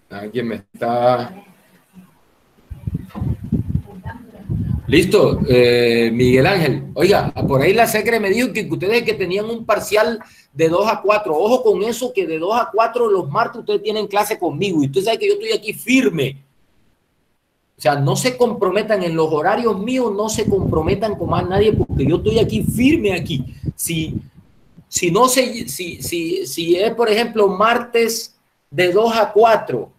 Alguien me está... Listo, Miguel Ángel. Oiga, por ahí la Secre me dijo que ustedes que tenían un parcial de 2 a 4. Ojo con eso, que de 2 a 4 los martes ustedes tienen clase conmigo. Y usted sabe que yo estoy aquí firme. O sea, no se comprometan en los horarios míos, no se comprometan con más nadie, porque yo estoy aquí firme aquí. Si no se, si es, por ejemplo, martes de 2 a 4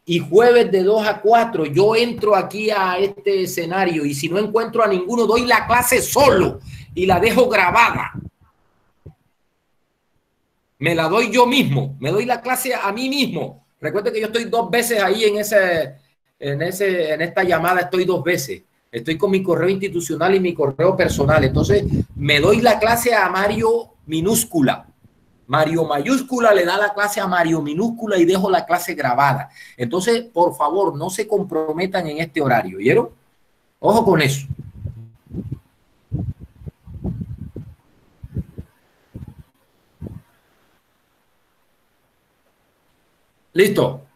y jueves de 2 a 4, yo entro aquí a este escenario y si no encuentro a ninguno, doy la clase solo y la dejo grabada. Me la doy yo mismo, me doy la clase a mí mismo. Recuerden que yo estoy 2 veces ahí en esta llamada, estoy 2 veces. Estoy con mi correo institucional y mi correo personal. Entonces, me doy la clase a Mario minúscula. Mario mayúscula le da la clase a Mario minúscula y dejo la clase grabada. Entonces, por favor, no se comprometan en este horario. ¿Oyeron? Ojo con eso. Listo.